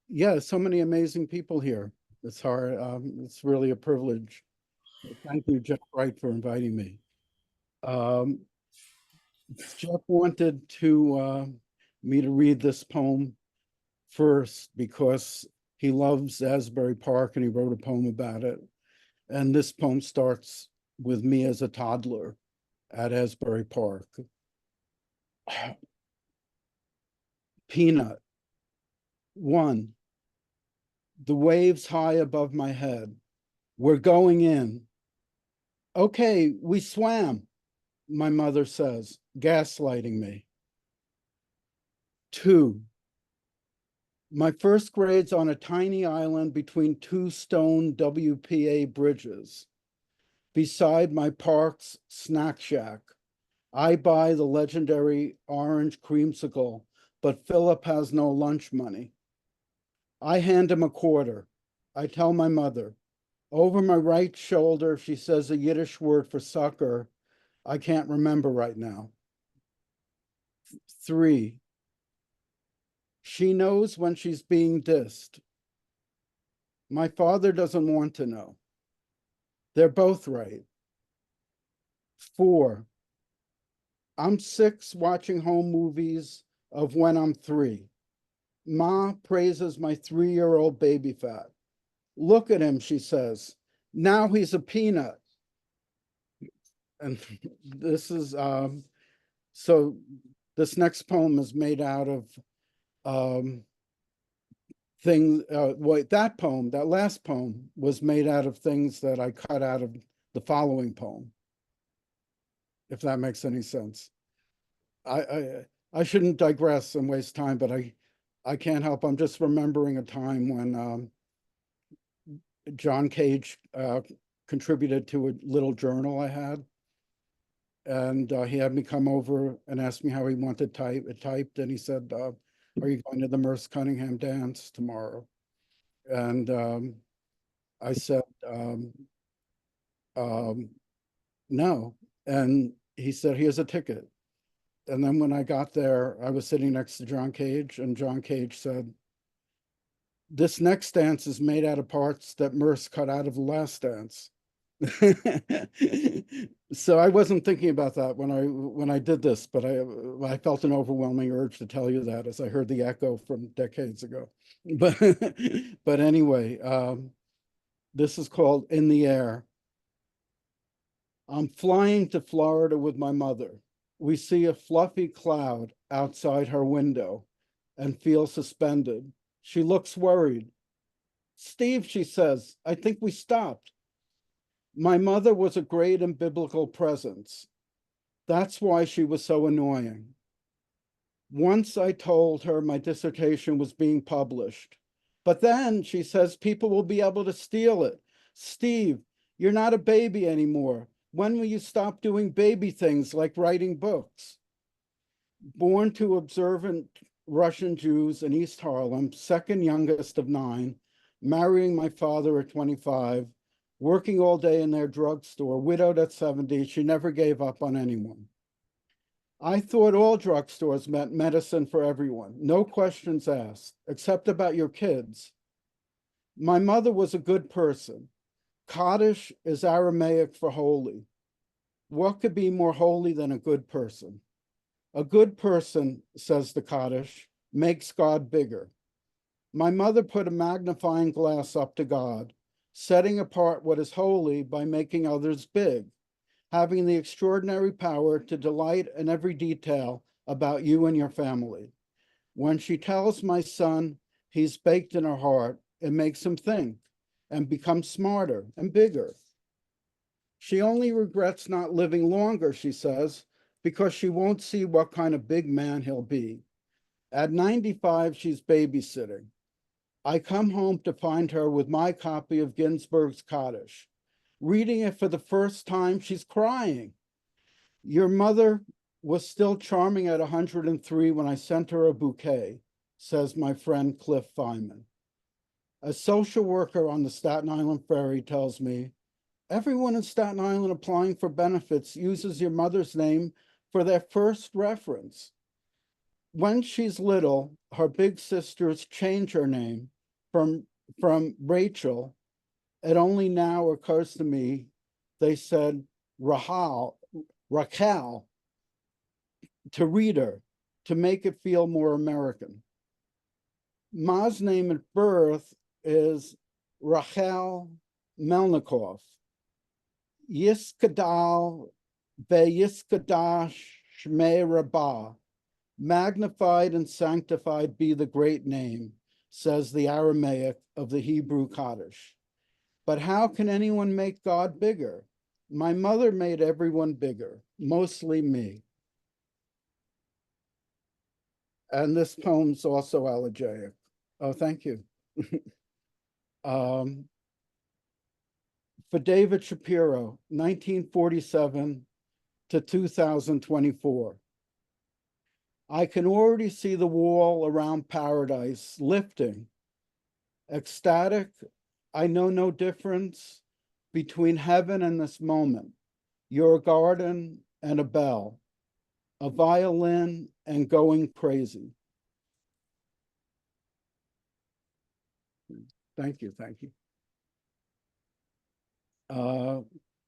Yeah, so many amazing people here. It's hard. It's really a privilege. Thank you, Jeff Wright, for inviting me. Jeff wanted me to read this poem first because he loves Asbury Park and he wrote a poem about it. And this poem starts with me as a toddler at Asbury Park. Peanut. 1. The waves high above my head. We're going in. Okay, we swam, my mother says, gaslighting me. 2. My first grade's on a tiny island between two stone WPA bridges. Beside my park's snack shack, I buy the legendary orange creamsicle, but Philip has no lunch money. I hand him a quarter. I tell my mother. Over my right shoulder, she says a Yiddish word for sucker I can't remember right now. 3. She knows when she's being dissed. My father doesn't want to know. They're both right. 4. I'm 6 watching home movies of when I'm 3. Ma praises my 3-year-old baby fat. Look at him, she says. Now he's a peanut. And this is, so this next poem is made out of things, wait, that poem, that last poem was made out of things that I cut out of the following poem, if that makes any sense. I shouldn't digress and waste time, but I can't help. I'm just remembering a time when John Cage contributed to a little journal I had. And he had me come over and asked me how he wanted it typed. And he said, are you going to the Merce Cunningham dance tomorrow? And I said, no. And he said, here's a ticket. And then when I got there, I was sitting next to John Cage, and John Cage said, this next dance is made out of parts that Merce cut out of the last dance. So I wasn't thinking about that when I did this, but I felt an overwhelming urge to tell you that as I heard the echo from decades ago. But anyway, this is called In the Air. I'm flying to Florida with my mother. We see a fluffy cloud outside her window and feel suspended. She looks worried. Steve, she says, I think we stopped. My mother was a great and biblical presence. That's why she was so annoying. Once I told her my dissertation was being published, but then she says people will be able to steal it. Steve, you're not a baby anymore. When will you stop doing baby things like writing books? Born to observant Russian Jews in East Harlem, second youngest of 9, marrying my father at 25, working all day in their drugstore, widowed at 70, she never gave up on anyone. I thought all drugstores meant medicine for everyone, no questions asked, except about your kids. My mother was a good person. Kaddish is Aramaic for holy. What could be more holy than a good person? A good person, says the Kaddish, makes God bigger. My mother put a magnifying glass up to God, setting apart what is holy by making others big, having the extraordinary power to delight in every detail about you and your family. When she tells my son he's baked in her heart, it makes him think and become smarter and bigger. She only regrets not living longer, she says, because she won't see what kind of big man he'll be. At 95, she's babysitting. I come home to find her with my copy of Ginsberg's Kaddish. Reading it for the first time, she's crying. Your mother was still charming at 103 when I sent her a bouquet, says my friend Cliff Feynman. A social worker on the Staten Island Ferry tells me, everyone in Staten Island applying for benefits uses your mother's name for their first reference. When she's little, her big sisters change her name from Rachel. It only now occurs to me they said Raquel to read her, to make it feel more American. Ma's name at birth is Rachel Melnikov. Yiskadal ve'yiskadash shmei rabbah. Magnified and sanctified be the great name, says the Aramaic of the Hebrew Kaddish. But how can anyone make God bigger? My mother made everyone bigger, mostly me. And this poem's also elegiac. Oh, thank you. For David Shapiro, 1947 to 2024. I can already see the wall around paradise lifting. Ecstatic, I know no difference between heaven and this moment. Your garden and a bell, a violin and going crazy. Thank you, thank you.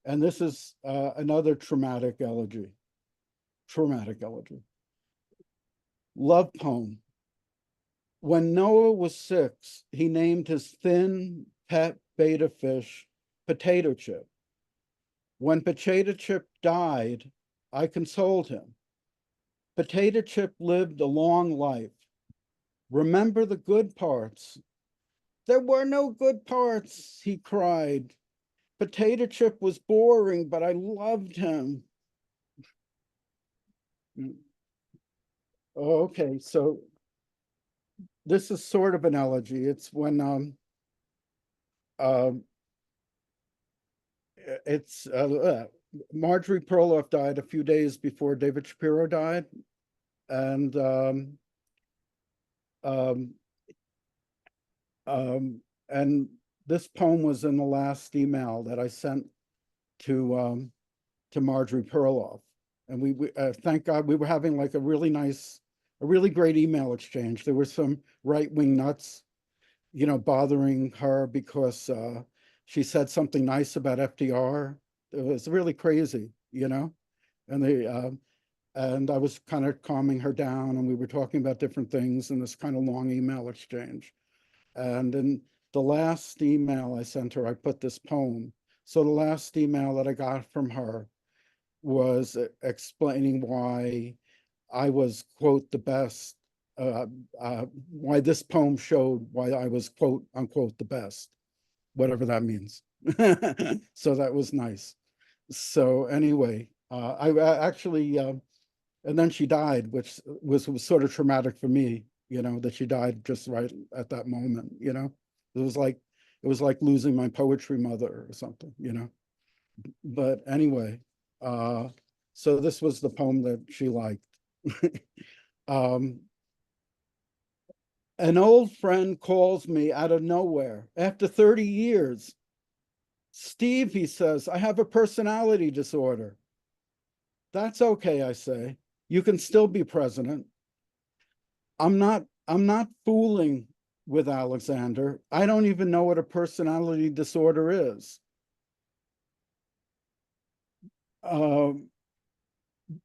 And this is another traumatic elegy. Traumatic elegy. Love poem. When Noah was 6, he named his thin pet betta fish Potato Chip. When Potato Chip died, I consoled him. Potato Chip lived a long life. Remember the good parts. There were no good parts, he cried. Potato Chip was boring, but I loved him. Okay, so this is sort of an elegy. It's when Marjorie Perloff died a few days before David Shapiro died, and this poem was in the last email that I sent to Marjorie Perloff, and we thank God we were having like a really great email exchange. There were some right-wing nuts, bothering her because she said something nice about FDR. It was really crazy, and and I was kind of calming her down, and we were talking about different things in this kind of long email exchange. And in the last email I sent her, I put this poem. So the last email that I got from her was explaining why I was, quote, the best, why this poem showed why I was, quote, unquote, the best, whatever that means. So that was nice. So anyway, I actually, and then she died, which was sort of traumatic for me, that she died just right at that moment, It was like losing my poetry mother or something, But anyway, so this was the poem that she liked. An old friend calls me out of nowhere after 30 years. Steve, he says, I have a personality disorder. That's okay, I say. You can still be president. I'm not fooling with Alexander. I don't even know what a personality disorder is.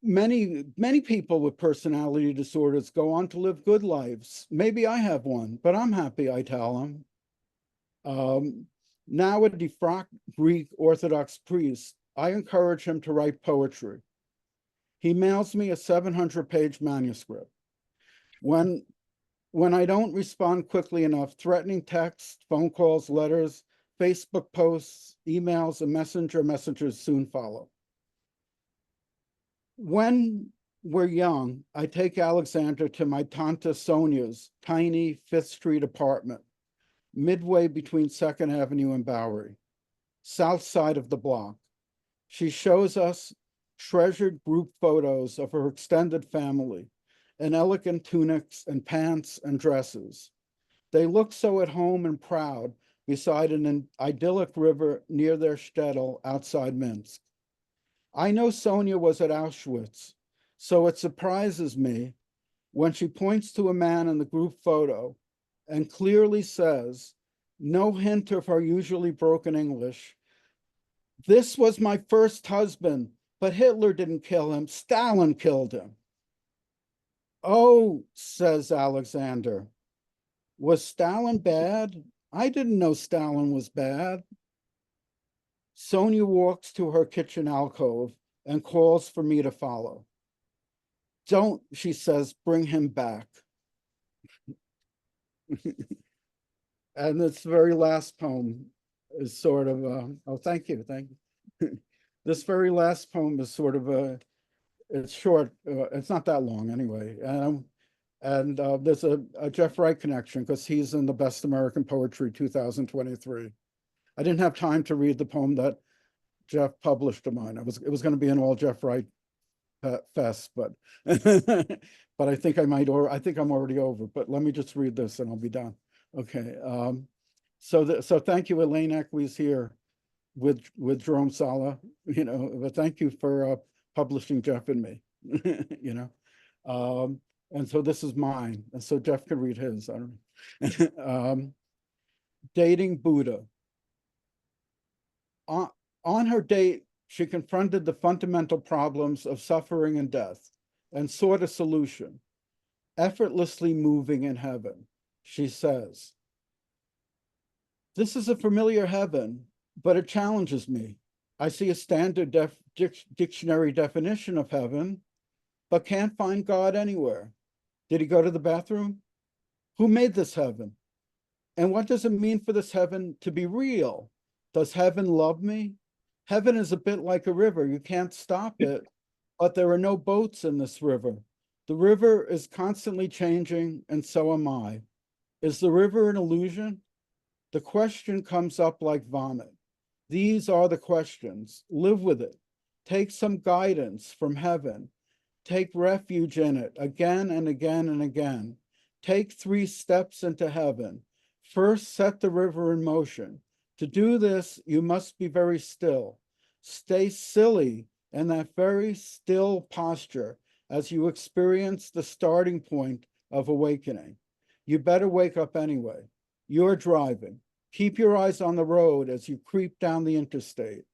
Many people with personality disorders go on to live good lives. Maybe I have one, but I'm happy, I tell him. Now a defrocked Greek Orthodox priest, I encourage him to write poetry. He mails me a 700-page manuscript. When I don't respond quickly enough, threatening texts, phone calls, letters, Facebook posts, emails, and messengers soon follow. When we're young, I take Alexander to my Tanta Sonia's tiny 5th Street apartment, midway between 2nd Avenue and Bowery, south side of the block. She shows us treasured group photos of her extended family in elegant tunics and pants and dresses. They look so at home and proud beside an idyllic river near their shtetl outside Minsk. I know Sonia was at Auschwitz, so it surprises me when she points to a man in the group photo and clearly says, no hint of her usually broken English, this was my first husband, but Hitler didn't kill him, Stalin killed him. Oh, says Alexander, was Stalin bad? I didn't know Stalin was bad. Sonia walks to her kitchen alcove and calls for me to follow. Don't, she says, bring him back. And this very last poem is sort of, oh, thank you. This very last poem is sort of it's short, it's not that long anyway. And there's a Jeff Wright connection because he's in the Best American Poetry 2023. I didn't have time to read the poem that Jeff published of mine. It was going to be an all Jeff Wright fest, but but I think I might, or I think I'm already over. But let me just read this and I'll be done. Okay. So thank you, Elaine Equis here with Jerome Sala. You know, but thank you for publishing Jeff and me. You know. And so this is mine. And so Jeff can read his. I don't know. Dating Buddha. On her date, she confronted the fundamental problems of suffering and death and sought a solution. Effortlessly moving in heaven, she says, "This is a familiar heaven, but it challenges me. I see a standard dictionary definition of heaven, but can't find God anywhere. Did he go to the bathroom? Who made this heaven? And what does it mean for this heaven to be real? Does heaven love me? Heaven is a bit like a river. You can't stop it, but there are no boats in this river. The river is constantly changing, and so am I. Is the river an illusion? The question comes up like vomit. These are the questions. Live with it. Take some guidance from heaven. Take refuge in it again and again and again. Take 3 steps into heaven. First, set the river in motion. To do this, you must be very still. Stay silly in that very still posture as you experience the starting point of awakening. You better wake up anyway. You're driving. Keep your eyes on the road as you creep down the interstate.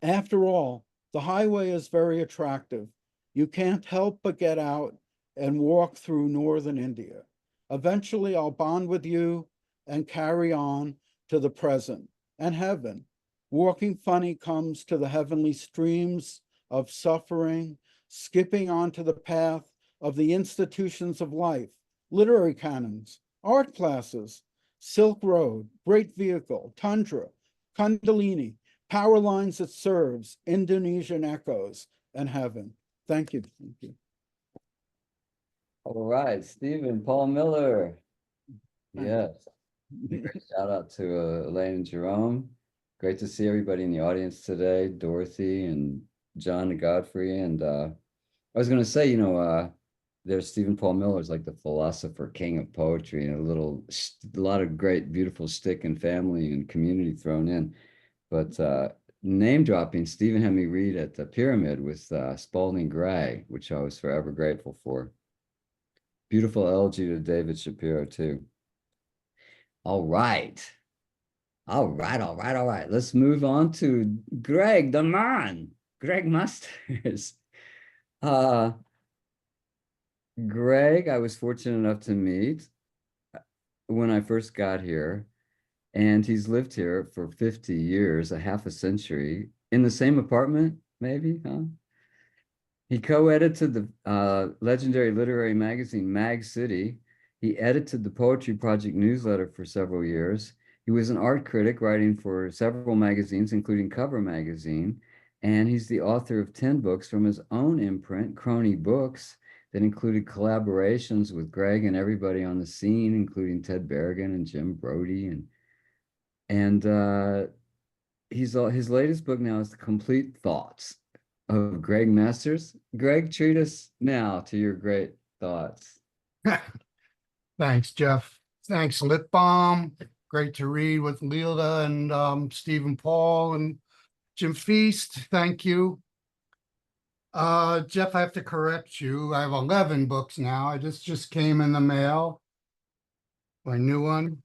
After all, the highway is very attractive. You can't help but get out and walk through northern India. Eventually, I'll bond with you and carry on to the present and heaven. Walking funny comes to the heavenly streams of suffering, skipping onto the path of the institutions of life, literary canons, art classes, Silk Road, Great Vehicle, Tundra, Kundalini, power lines it serves, Indonesian echoes, and heaven. Thank you. Thank you. All right, Stephen Paul Miller. Thank Yes. Great shout out to Elaine and Jerome. Great to see everybody in the audience today, Dorothy and John and Godfrey. And I was going to say, you know, there's Stephen Paul Miller is like the philosopher king of poetry, and a lot of great, beautiful stick and family and community thrown in. But name dropping, Stephen had me read at the Pyramid with Spalding Gray, which I was forever grateful for. Beautiful elegy to David Shapiro, too. All right. Let's move on to Greg, the man, Greg Masters. Greg, I was fortunate enough to meet when I first got here, and he's lived here for 50 years, a half a century, in the same apartment, maybe, huh? He co-edited the legendary literary magazine Mag City. He edited the Poetry Project newsletter for several years. He was an art critic writing for several magazines, including Cover Magazine. And he's the author of 10 books from his own imprint, Crony Books, that included collaborations with Greg and everybody on the scene, including Ted Berrigan and Jim Brody. And his latest book now is The Complete Thoughts of Greg Masters. Greg, treat us now to your great thoughts. Thanks, Jeff. Thanks, Lit Balm. Great to read with Lila and Stephen Paul and Jim Feast. Thank you. Jeff, I have to correct you. I have 11 books now. I just came in the mail, my new one,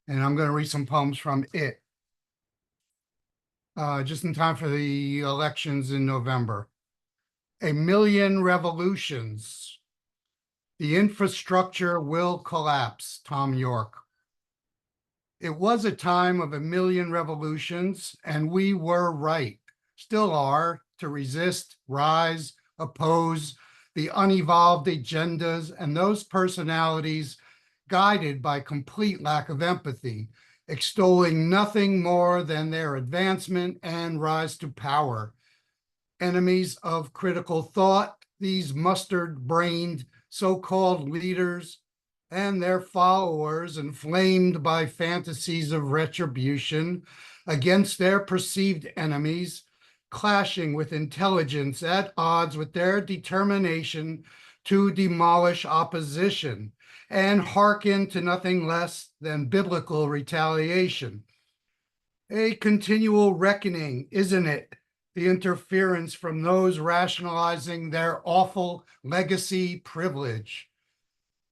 and I'm going to read some poems from it. Just in time for the elections in November. A million revolutions. The infrastructure will collapse, Tom York. It was a time of a million revolutions, and we were right, still are, to resist, rise, oppose the unevolved agendas and those personalities guided by complete lack of empathy, extolling nothing more than their advancement and rise to power. Enemies of critical thought, these mustard-brained so-called leaders and their followers, inflamed by fantasies of retribution against their perceived enemies, clashing with intelligence at odds with their determination to demolish opposition and hearken to nothing less than biblical retaliation. A continual reckoning, isn't it? The interference from those rationalizing their awful legacy privilege.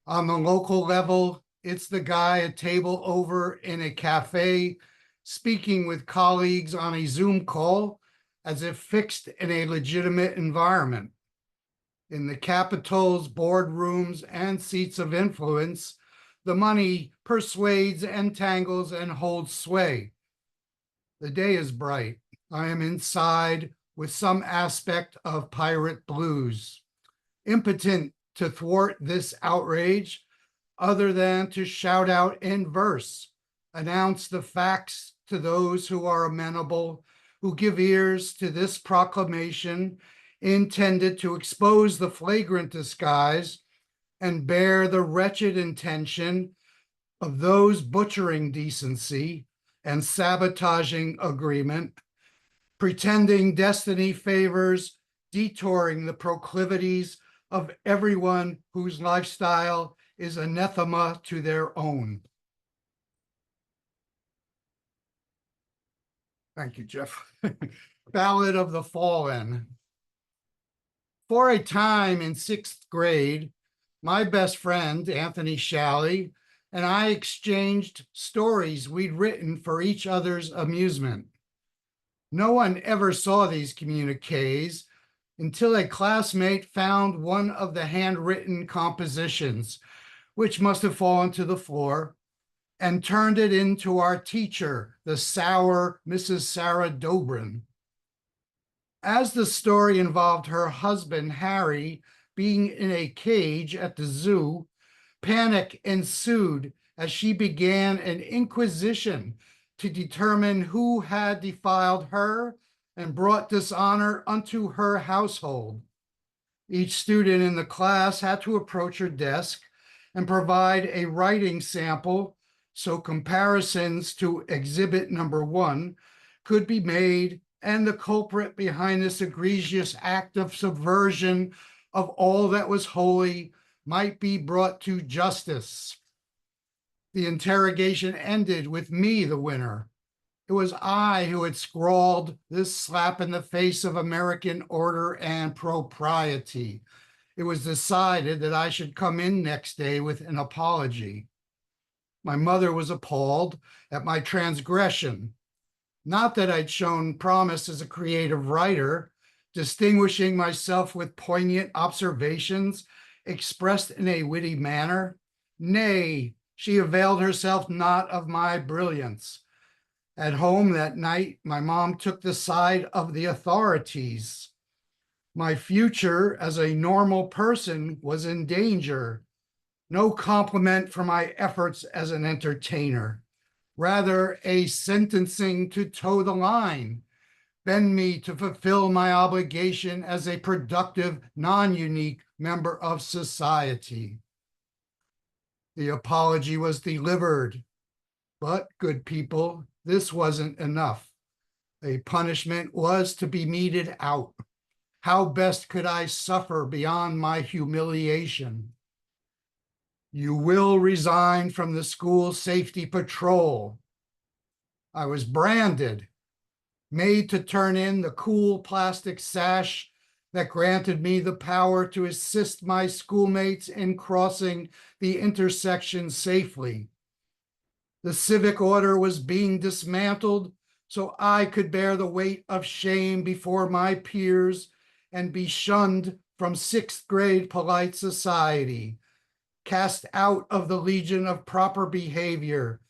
On the local level, it's the guy a table over in a cafe speaking with colleagues on a Zoom call as if fixed in a legitimate environment. In the capital's boardrooms and seats of influence, the money persuades, entangles, and holds sway. The day is bright. I am inside with some aspect of pirate blues, impotent to thwart this outrage, other than to shout out in verse, announce the facts to those who are amenable, who give ears to this proclamation intended to expose the flagrant disguise and bear the wretched intention of those butchering decency and sabotaging agreement, pretending destiny favors, detouring the proclivities of everyone whose lifestyle is anathema to their own. Thank you, Jeff. Ballad of the Fallen. For a time in 6th grade, my best friend, Anthony Shalley, and I exchanged stories we'd written for each other's amusement. No one ever saw these communiques until a classmate found one of the handwritten compositions, which must have fallen to the floor, and turned it into our teacher, the sour Mrs. Sarah Dobrin. As the story involved her husband, Harry, being in a cage at the zoo, panic ensued as she began an inquisition to determine who had defiled her and brought dishonor unto her household. Each student in the class had to approach her desk and provide a writing sample so comparisons to exhibit number 1 could be made and the culprit behind this egregious act of subversion of all that was holy might be brought to justice. The interrogation ended with me the winner. It was I who had scrawled this slap in the face of American order and propriety. It was decided that I should come in next day with an apology. My mother was appalled at my transgression. Not that I'd shown promise as a creative writer, distinguishing myself with poignant observations expressed in a witty manner. Nay, she availed herself not of my brilliance. At home that night, my mom took the side of the authorities. My future as a normal person was in danger. No compliment for my efforts as an entertainer, rather a sentencing to toe the line, bend me to fulfill my obligation as a productive, non-unique member of society. The apology was delivered, but good people, this wasn't enough. A punishment was to be meted out. How best could I suffer beyond my humiliation? You will resign from the school safety patrol. I was branded, made to turn in the cool plastic sash that granted me the power to assist my schoolmates in crossing the intersection safely. The civic order was being dismantled so I could bear the weight of shame before my peers and be shunned from 6th grade polite society, cast out of the legion of proper behavior,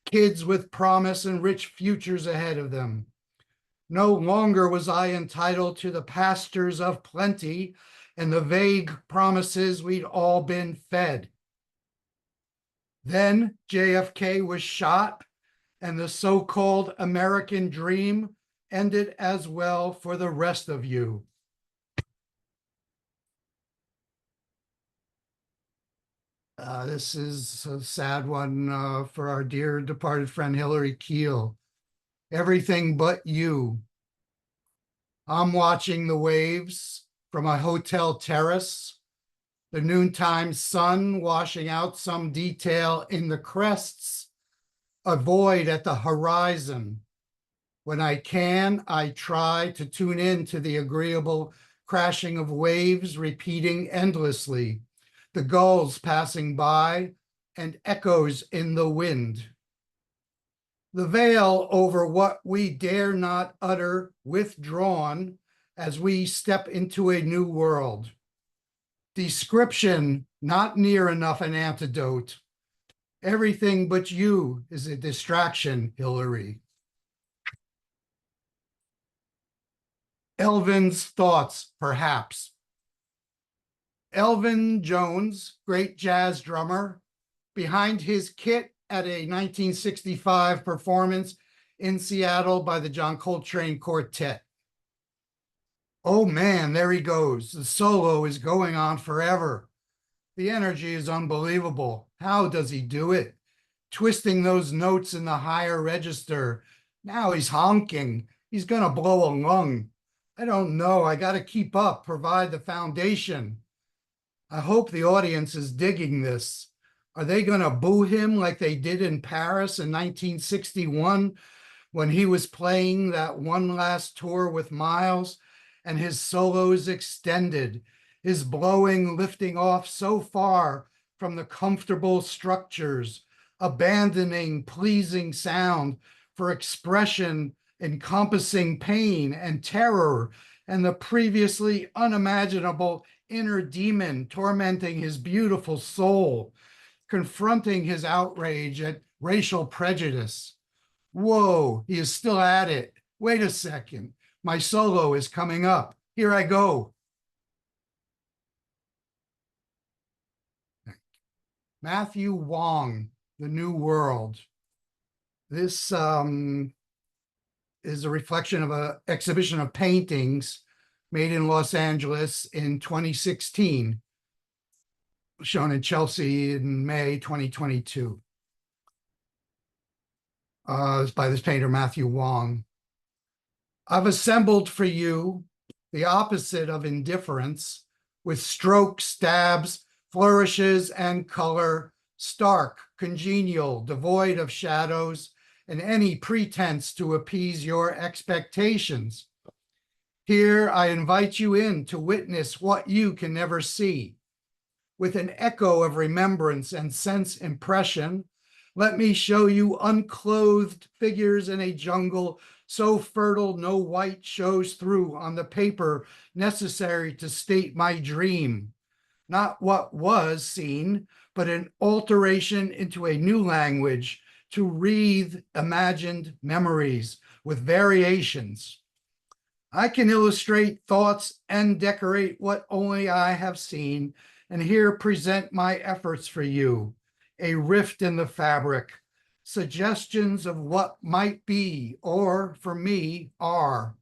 kids with promise and rich futures ahead of them. No longer was I entitled to the pastures of plenty and the vague promises we'd all been fed. Then JFK was shot, and the so-called American dream ended as well for the rest of you. This is a sad one for our dear departed friend Hillary Keel. Everything but you. I'm watching the waves from a hotel terrace, the noontime sun washing out some detail in the crests, a void at the horizon. When I can, I try to tune in to the agreeable crashing of waves repeating endlessly, the gulls passing by and echoes in the wind. The veil over what we dare not utter withdrawn as we step into a new world. Description not near enough an antidote. Everything but you is a distraction, Hillary. Elvin's thoughts, perhaps. Elvin Jones, great jazz drummer, behind his kit at a 1965 performance in Seattle by the John Coltrane Quartet. Oh man, there he goes. The solo is going on forever. The energy is unbelievable. How does he do it? Twisting those notes in the higher register. Now he's honking. He's gonna blow a lung. I don't know. I gotta keep up, provide the foundation. I hope the audience is digging this. Are they gonna boo him like they did in Paris in 1961 when he was playing that one last tour with Miles and his solos extended, his blowing lifting off so far from the comfortable structures, abandoning pleasing sound for expression encompassing pain and terror and the previously unimaginable inner demon tormenting his beautiful soul, confronting his outrage at racial prejudice. Whoa, he is still at it. Wait a second. My solo is coming up. Here I go. Matthew Wong, The New World. This is a reflection of an exhibition of paintings made in Los Angeles in 2016, shown in Chelsea in May 2022. It's by this painter, Matthew Wong. I've assembled for you the opposite of indifference, with strokes, stabs, flourishes, and color, stark, congenial, devoid of shadows, and any pretense to appease your expectations. Here I invite you in to witness what you can never see. With an echo of remembrance and sense impression, let me show you unclothed figures in a jungle so fertile no white shows through on the paper necessary to state my dream. Not what was seen, but an alteration into a new language to wreathe imagined memories with variations. I can illustrate thoughts and decorate what only I have seen, and here present my efforts for you, a rift in the fabric, suggestions of what might be, or for me, are.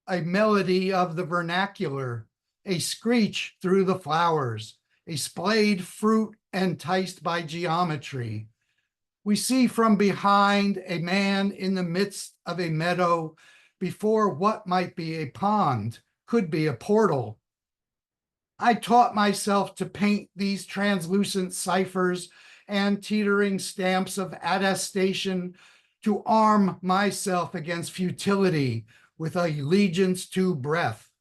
A melody of the vernacular, a screech through the flowers, a splayed fruit enticed by geometry. We see from behind a man in the midst of a meadow before what might be a pond, could be a portal. I taught myself to paint these translucent ciphers and teetering stamps of attestation to arm myself against futility with allegiance to breath,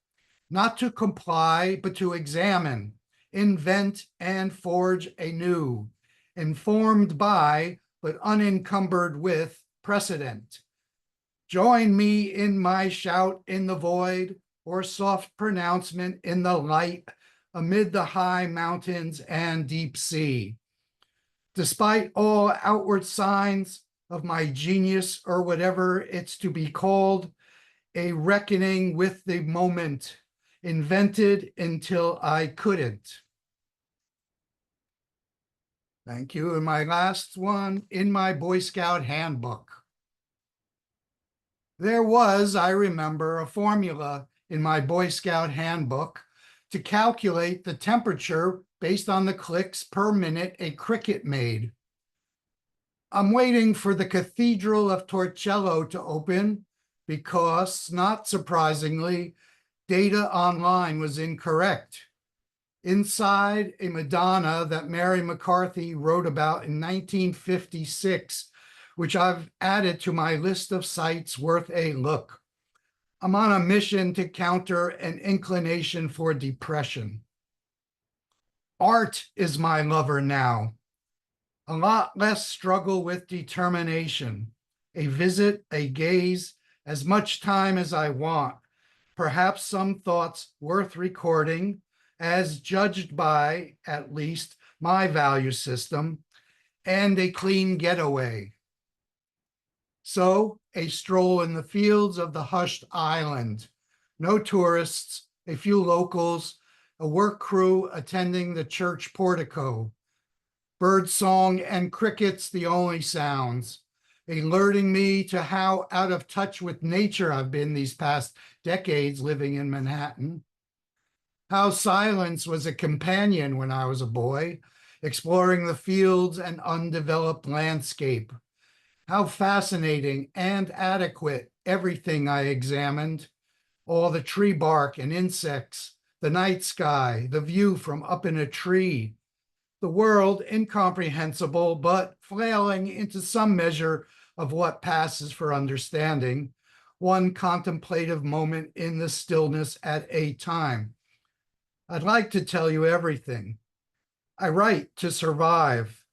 not to comply, but to examine, invent, and forge anew, informed by, but unencumbered with, precedent. Join me in my shout in the void, or soft pronouncement in the light amid the high mountains and deep sea. Despite all outward signs of my genius, or whatever it's to be called, a reckoning with the moment, invented until I couldn't. Thank you. And my last one, in my Boy Scout handbook. There was, I remember, a formula in my Boy Scout handbook to calculate the temperature based on the clicks per minute a cricket made. I'm waiting for the Cathedral of Torcello to open because, not surprisingly, data online was incorrect. Inside a Madonna that Mary McCarthy wrote about in 1956, which I've added to my list of sites worth a look. I'm on a mission to counter an inclination for depression. Art is my lover now. A lot less struggle with determination. A visit, a gaze, as much time as I want. Perhaps some thoughts worth recording, as judged by, at least, my value system, and a clean getaway. So, a stroll in the fields of the hushed island. No tourists, a few locals, a work crew attending the church portico. Bird song and crickets the only sounds, alerting me to how out of touch with nature I've been these past decades living in Manhattan. How silence was a companion when I was a boy, exploring the fields and undeveloped landscape. How fascinating and adequate everything I examined, all the tree bark and insects, the night sky, the view from up in a tree, the world incomprehensible, but flailing into some measure of what passes for understanding, one contemplative moment in the stillness at a time. I'd like to tell you everything. I write to survive,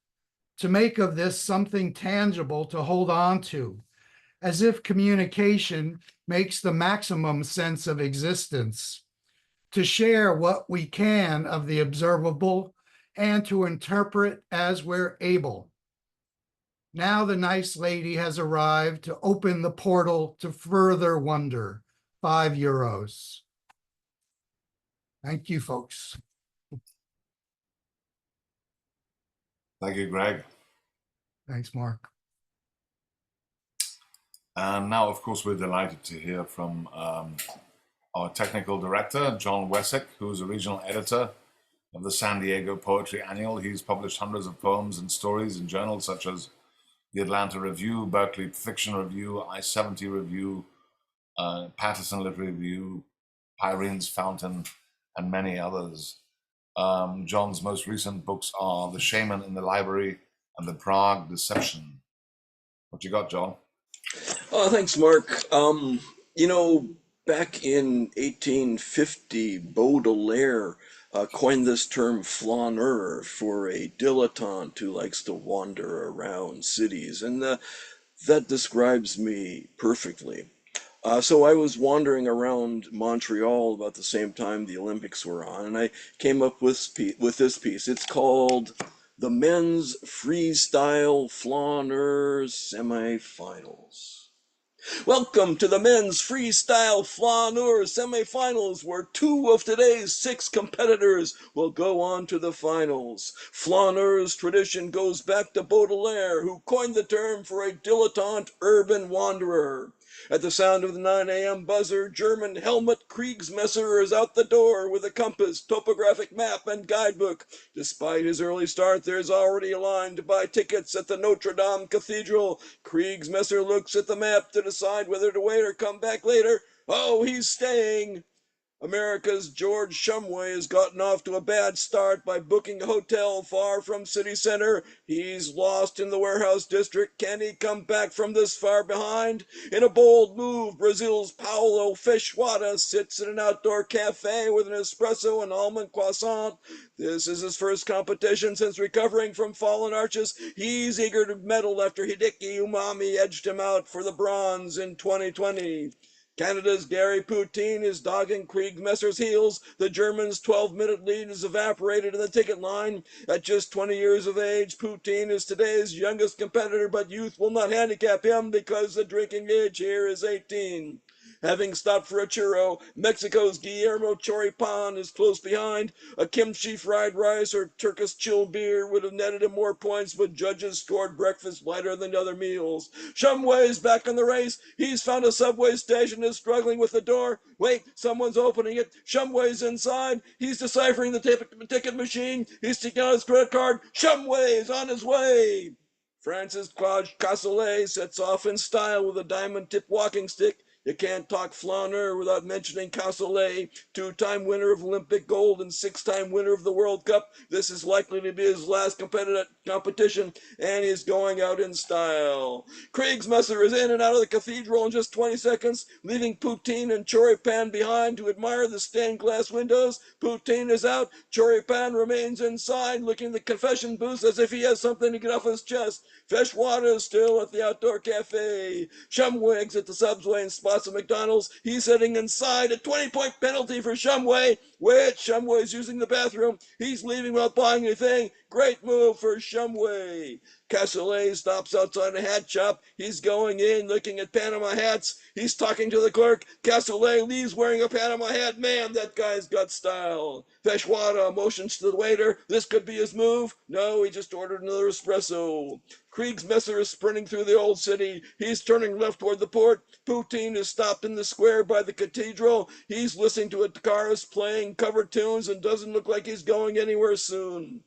to make of this something tangible to hold on to, as if communication makes the maximum sense of existence, to share what we can of the observable and to interpret as we're able. Now the nice lady has arrived to open the portal to further wonder. €5. Thank you, folks. Thank you, Greg. Thanks, Mark. And now, of course, we're delighted to hear from our technical director, John Wessick, who's a regional editor of the San Diego Poetry Annual. He's published hundreds of poems and stories in journals such as the Atlanta Review, Berkeley Fiction Review, I-70 Review, Patterson Literary Review, Pyrene's Fountain, and many others. John's most recent books are The Shaman in the Library and The Prague Deception. What you got, John? Oh, thanks, Mark. Back in 1850, Baudelaire coined this term flaneur for a dilettante who likes to wander around cities, and that describes me perfectly. So I was wandering around Montreal about the same time the Olympics were on, and I came up with this piece. It's called The Men's Freestyle Flaneur Semifinals. Welcome to the men's freestyle flaneur semifinals, where 2 of today's 6 competitors will go on to the finals. Flaneur's tradition goes back to Baudelaire, who coined the term for a dilettante urban wanderer. At the sound of the 9 a.m. buzzer, German Helmut Kriegsmesser is out the door with a compass, topographic map, and guidebook. Despite his early start, there's already a line to buy tickets at the Notre Dame Cathedral. Kriegsmesser looks at the map to decide whether to wait or come back later. Oh, he's staying! America's George Shumway has gotten off to a bad start by booking a hotel far from city center. He's lost in the warehouse district. Can he come back from this far behind? In a bold move, Brazil's Paulo Feijoada sits in an outdoor cafe with an espresso and almond croissant. This is his first competition since recovering from fallen arches. He's eager to medal after Hideki Umami edged him out for the bronze in 2020. Canada's Gary Poutine is dogging Kriegsmesser's heels. The German's 12-minute lead is evaporated in the ticket line. At just 20 years of age, Poutine is today's youngest competitor, but youth will not handicap him because the drinking age here is 18. having stopped for a churro. Mexico's Guillermo Choripan is close behind. A kimchi fried rice or Turkish chill beer would have netted him more points, but judges scored breakfast lighter than other meals. Shumway's back in the race. He's found a subway station and is struggling with the door. Wait, someone's opening it. Shumway's inside. He's deciphering the ticket machine. He's taking out his credit card. Shumway's on his way. Francis Claude Cassoulet sets off in style with a diamond-tipped walking stick. You can't talk flaneur without mentioning Cassoulet, two-time winner of Olympic gold and six-time winner of the World Cup. This is likely to be his last competition, and he's going out in style. Kriegsmesser is in and out of the cathedral in just 20 seconds, leaving Poutine and Choripan behind to admire the stained glass windows. Poutine is out. Choripan remains inside, looking at the confession booth as if he has something to get off his chest. Freshwater is still at the outdoor cafe. Shumway exits the subway and spots a McDonald's. He's heading inside. A 20-point penalty for Shumway, which Shumway's using the bathroom. He's leaving without buying anything. Great move for Shumway. Cassoulet stops outside a hat shop. He's going in, looking at Panama hats. He's talking to the clerk. Cassoulet leaves wearing a Panama hat. Man, that guy's got style. Freshwater motions to the waiter. This could be his move. No, he just ordered another espresso. Kriegsmesser is sprinting through the old city. He's turning left toward the port. Poutine is stopped in the square by the cathedral. He's listening to a guitarist playing cover tunes and doesn't look like he's going anywhere soon.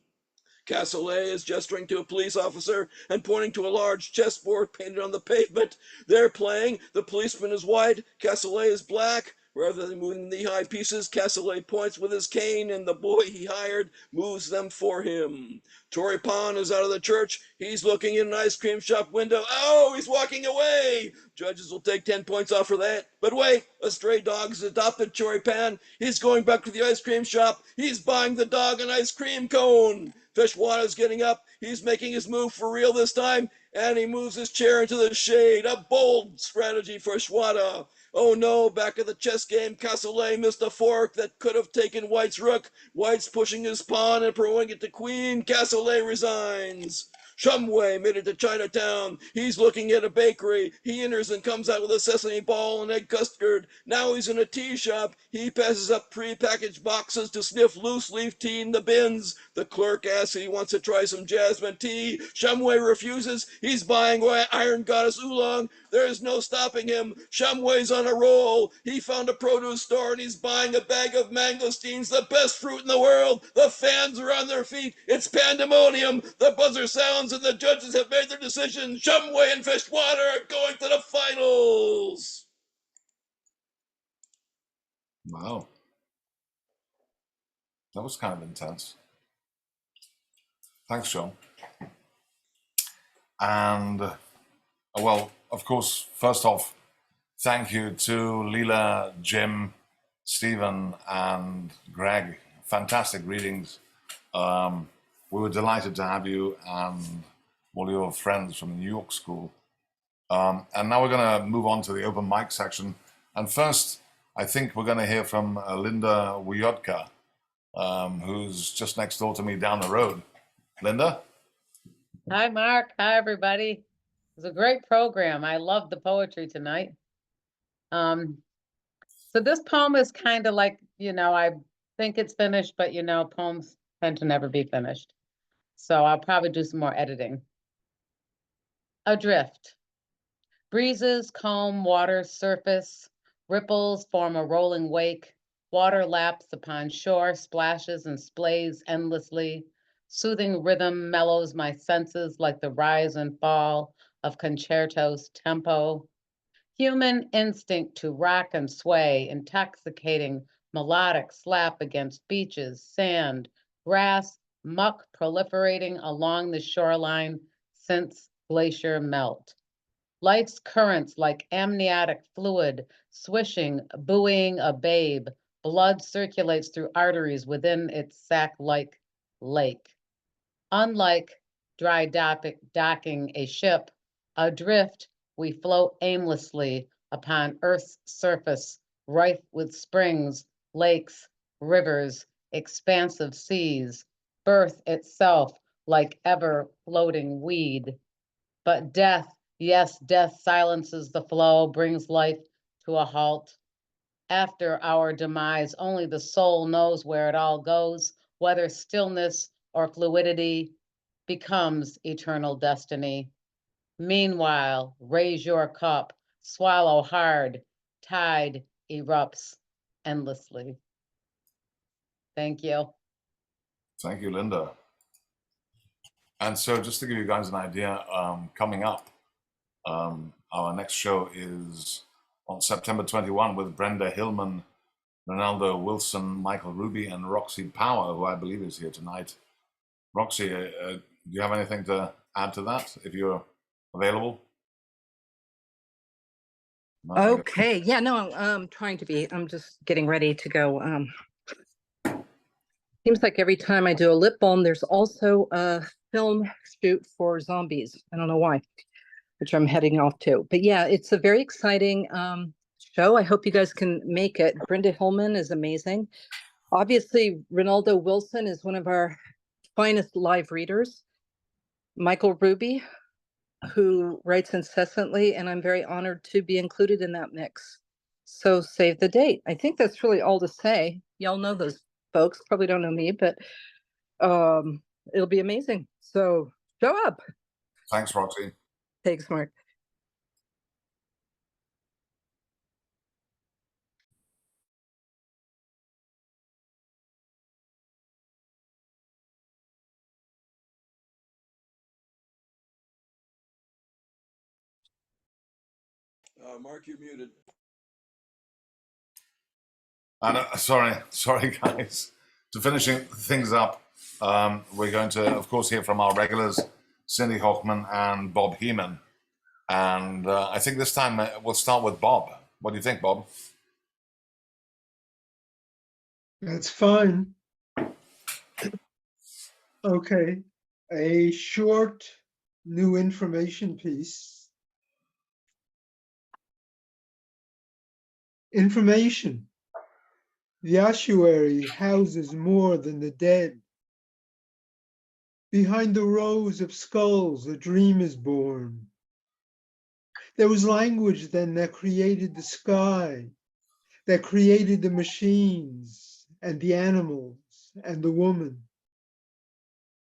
Cassoulet is gesturing to a police officer and pointing to a large chessboard painted on the pavement. They're playing. The policeman is white. Cassoulet is black. Rather than moving knee-high pieces, Cassoulet points with his cane, and the boy he hired moves them for him. Choripan is out of the church. He's looking in an ice cream shop window. Oh, he's walking away. Judges will take 10 points off for that. But wait, a stray dog has adopted Choripan. He's going back to the ice cream shop. He's buying the dog an ice cream cone. Freshwater's getting up. He's making his move for real this time, and he moves his chair into the shade. A bold strategy for Freshwater. Oh no, back at the chess game, Cassoulet missed a fork that could have taken White's rook. White's pushing his pawn and throwing it to queen. Cassoulet resigns. Shumway made it to Chinatown. He's looking at a bakery. He enters and comes out with a sesame ball and egg custard. Now he's in a tea shop. He passes up pre-packaged boxes to sniff loose leaf tea in the bins. The clerk asks if he wants to try some jasmine tea. Shumway refuses. He's buying Iron Goddess Oolong. There's no stopping him. Shumway's on a roll. He found a produce store and he's buying a bag of mangosteens, the best fruit in the world. The fans are on their feet. It's pandemonium. The buzzer sounds and the judges have made their decision. Shumway and Freshwater are going to the finals. Wow. That was kind of intense. Thanks, John. And, well, of course, first off, thank you to Lila, Jim, Stephen, and Greg. Fantastic readings. We were delighted to have you and all your friends from the New York School. And now we're going to move on to the open mic section. And first, I think we're going to hear from Linda Wyodka, who's just next door to me down the road. Linda? Hi, Mark. Hi, everybody. It was a great program. I loved the poetry tonight. So this poem is kind of like, I think it's finished, but poems tend to never be finished. So I'll probably do some more editing. Adrift. Breezes comb water's surface, ripples form a rolling wake, water laps upon shore, splashes and splays endlessly, soothing rhythm mellows my senses like the rise and fall of concerto's tempo. Human instinct to rock and sway, intoxicating melodic slap against beaches, sand, grass, muck proliferating along the shoreline since glacier melt. Life's currents like amniotic fluid, swishing, buoying a babe. Blood circulates through arteries within its sac-like lake. Unlike dry docking a ship, adrift, we float aimlessly upon Earth's surface, rife with springs, lakes, rivers, expansive seas, birth itself like ever-floating weed. But death, yes, death silences the flow, brings life to a halt. After our demise, only the soul knows where it all goes, whether stillness or fluidity becomes eternal destiny. Meanwhile, raise your cup, swallow hard, tide erupts endlessly. Thank you. Thank you, Linda. And so just to give you guys an idea, coming up, our next show is on September 21 with Brenda Hillman, Ronaldo Wilson, Michael Ruby, and Roxy Power, who I believe is here tonight. Roxy, do you have anything to add to that, if you're available? No, I guess- Okay, yeah, no, I'm trying to be. I'm just getting ready to go. Seems like every time I do a lip balm, there's also a film shoot for zombies. I don't know why, which I'm heading off to. But yeah, it's a very exciting show. I hope you guys can make it. Brenda Hillman is amazing. Obviously, Ronaldo Wilson is one of our finest live readers. Michael Ruby, who writes incessantly, and I'm very honored to be included in that mix. So save the date. I think that's really all to say. Y'all know those folks, probably don't know me, but it'll be amazing. So show up. Thanks, Roxy. Thanks, Mark. Mark, you're muted. And sorry, guys. To finishing things up, we're going to, of course, hear from our regulars, Cindy Hochman and Bob Heeman. And I think this time we'll start with Bob. What do you think, Bob? That's fine. Okay, a short new information piece. Information. The ossuary houses more than the dead. Behind the rows of skulls, a dream is born. There was language then that created the sky, that created the machines and the animals and the woman.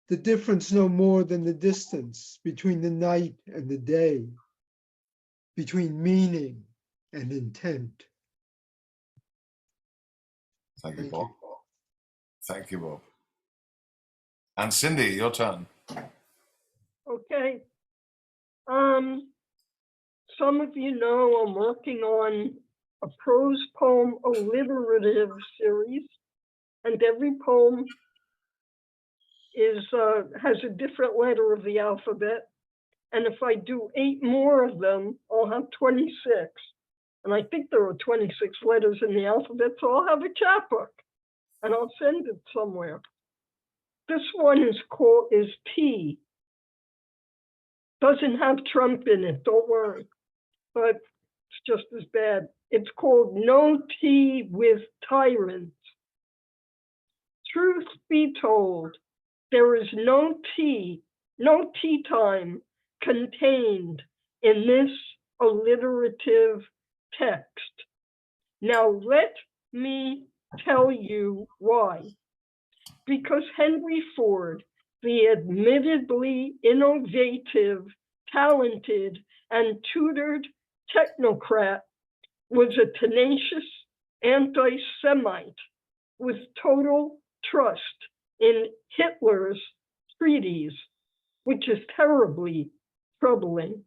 The difference no more than the distance between the night and the day, between meaning and intent. Thank you, Bob. Thank you, Bob. And Cindy, your turn. Okay. Some of you know I'm working on a prose poem alliterative series, and every poem is has a different letter of the alphabet. And if I do 8 more of them, I'll have 26. And I think there are 26 letters in the alphabet, so I'll have a chapbook and I'll send it somewhere. This one is T. Doesn't have Trump in it, don't worry, but it's just as bad. It's called No Tea with Tyrants. Truth be told, there is no tea time contained in this alliterative text. Now let me tell you why. Because Henry Ford, the admittedly innovative, talented, and tutored technocrat, was a tenacious anti-Semite with total trust in Hitler's treaties, which is terribly troubling.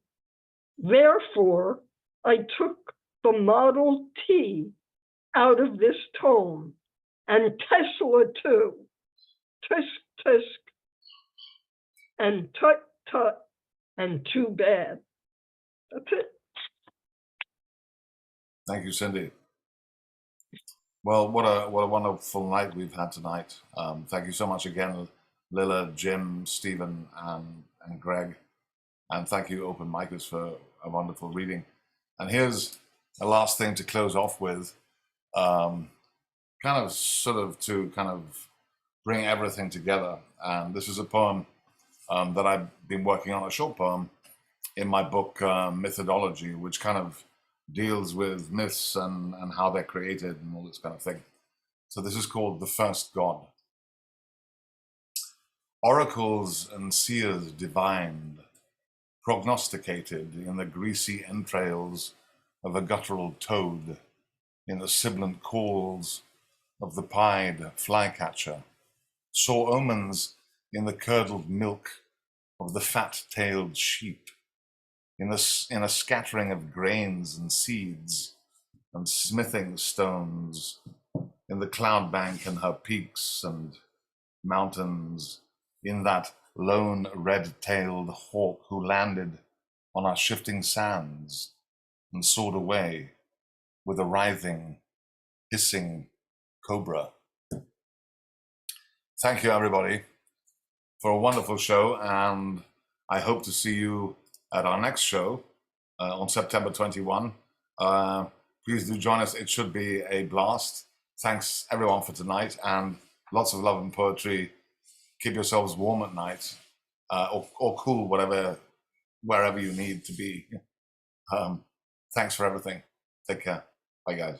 Therefore, I took the Model T out of this tome, and Tesla too. Tisk, tisk, and tut, tut, and too bad. That's it. Thank you, Cindy. Well, what a wonderful night we've had tonight. Thank you so much again, Lila, Jim, Stephen, and Greg. And thank you, Open Micers, for a wonderful reading. And here's a last thing to close off with, kind of bring everything together. And this is a poem that I've been working on, a short poem in my book, Methodology, which kind of deals with myths and how they're created and all this kind of thing. So this is called The First God. Oracles and seers divined, prognosticated in the greasy entrails of a guttural toad, in the sibilant calls of the pied flycatcher, saw omens in the curdled milk of the fat-tailed sheep, in a scattering of grains and seeds and smithing stones, in the cloud bank and her peaks and mountains, in that lone red-tailed hawk who landed on our shifting sands and soared away with a writhing, hissing cobra. Thank you, everybody, for a wonderful show, and I hope to see you at our next show on September 21. Please do join us. It should be a blast. Thanks, everyone, for tonight, and lots of love and poetry. Keep yourselves warm at night, or cool, wherever you need to be. Thanks for everything. Take care. Bye, guys.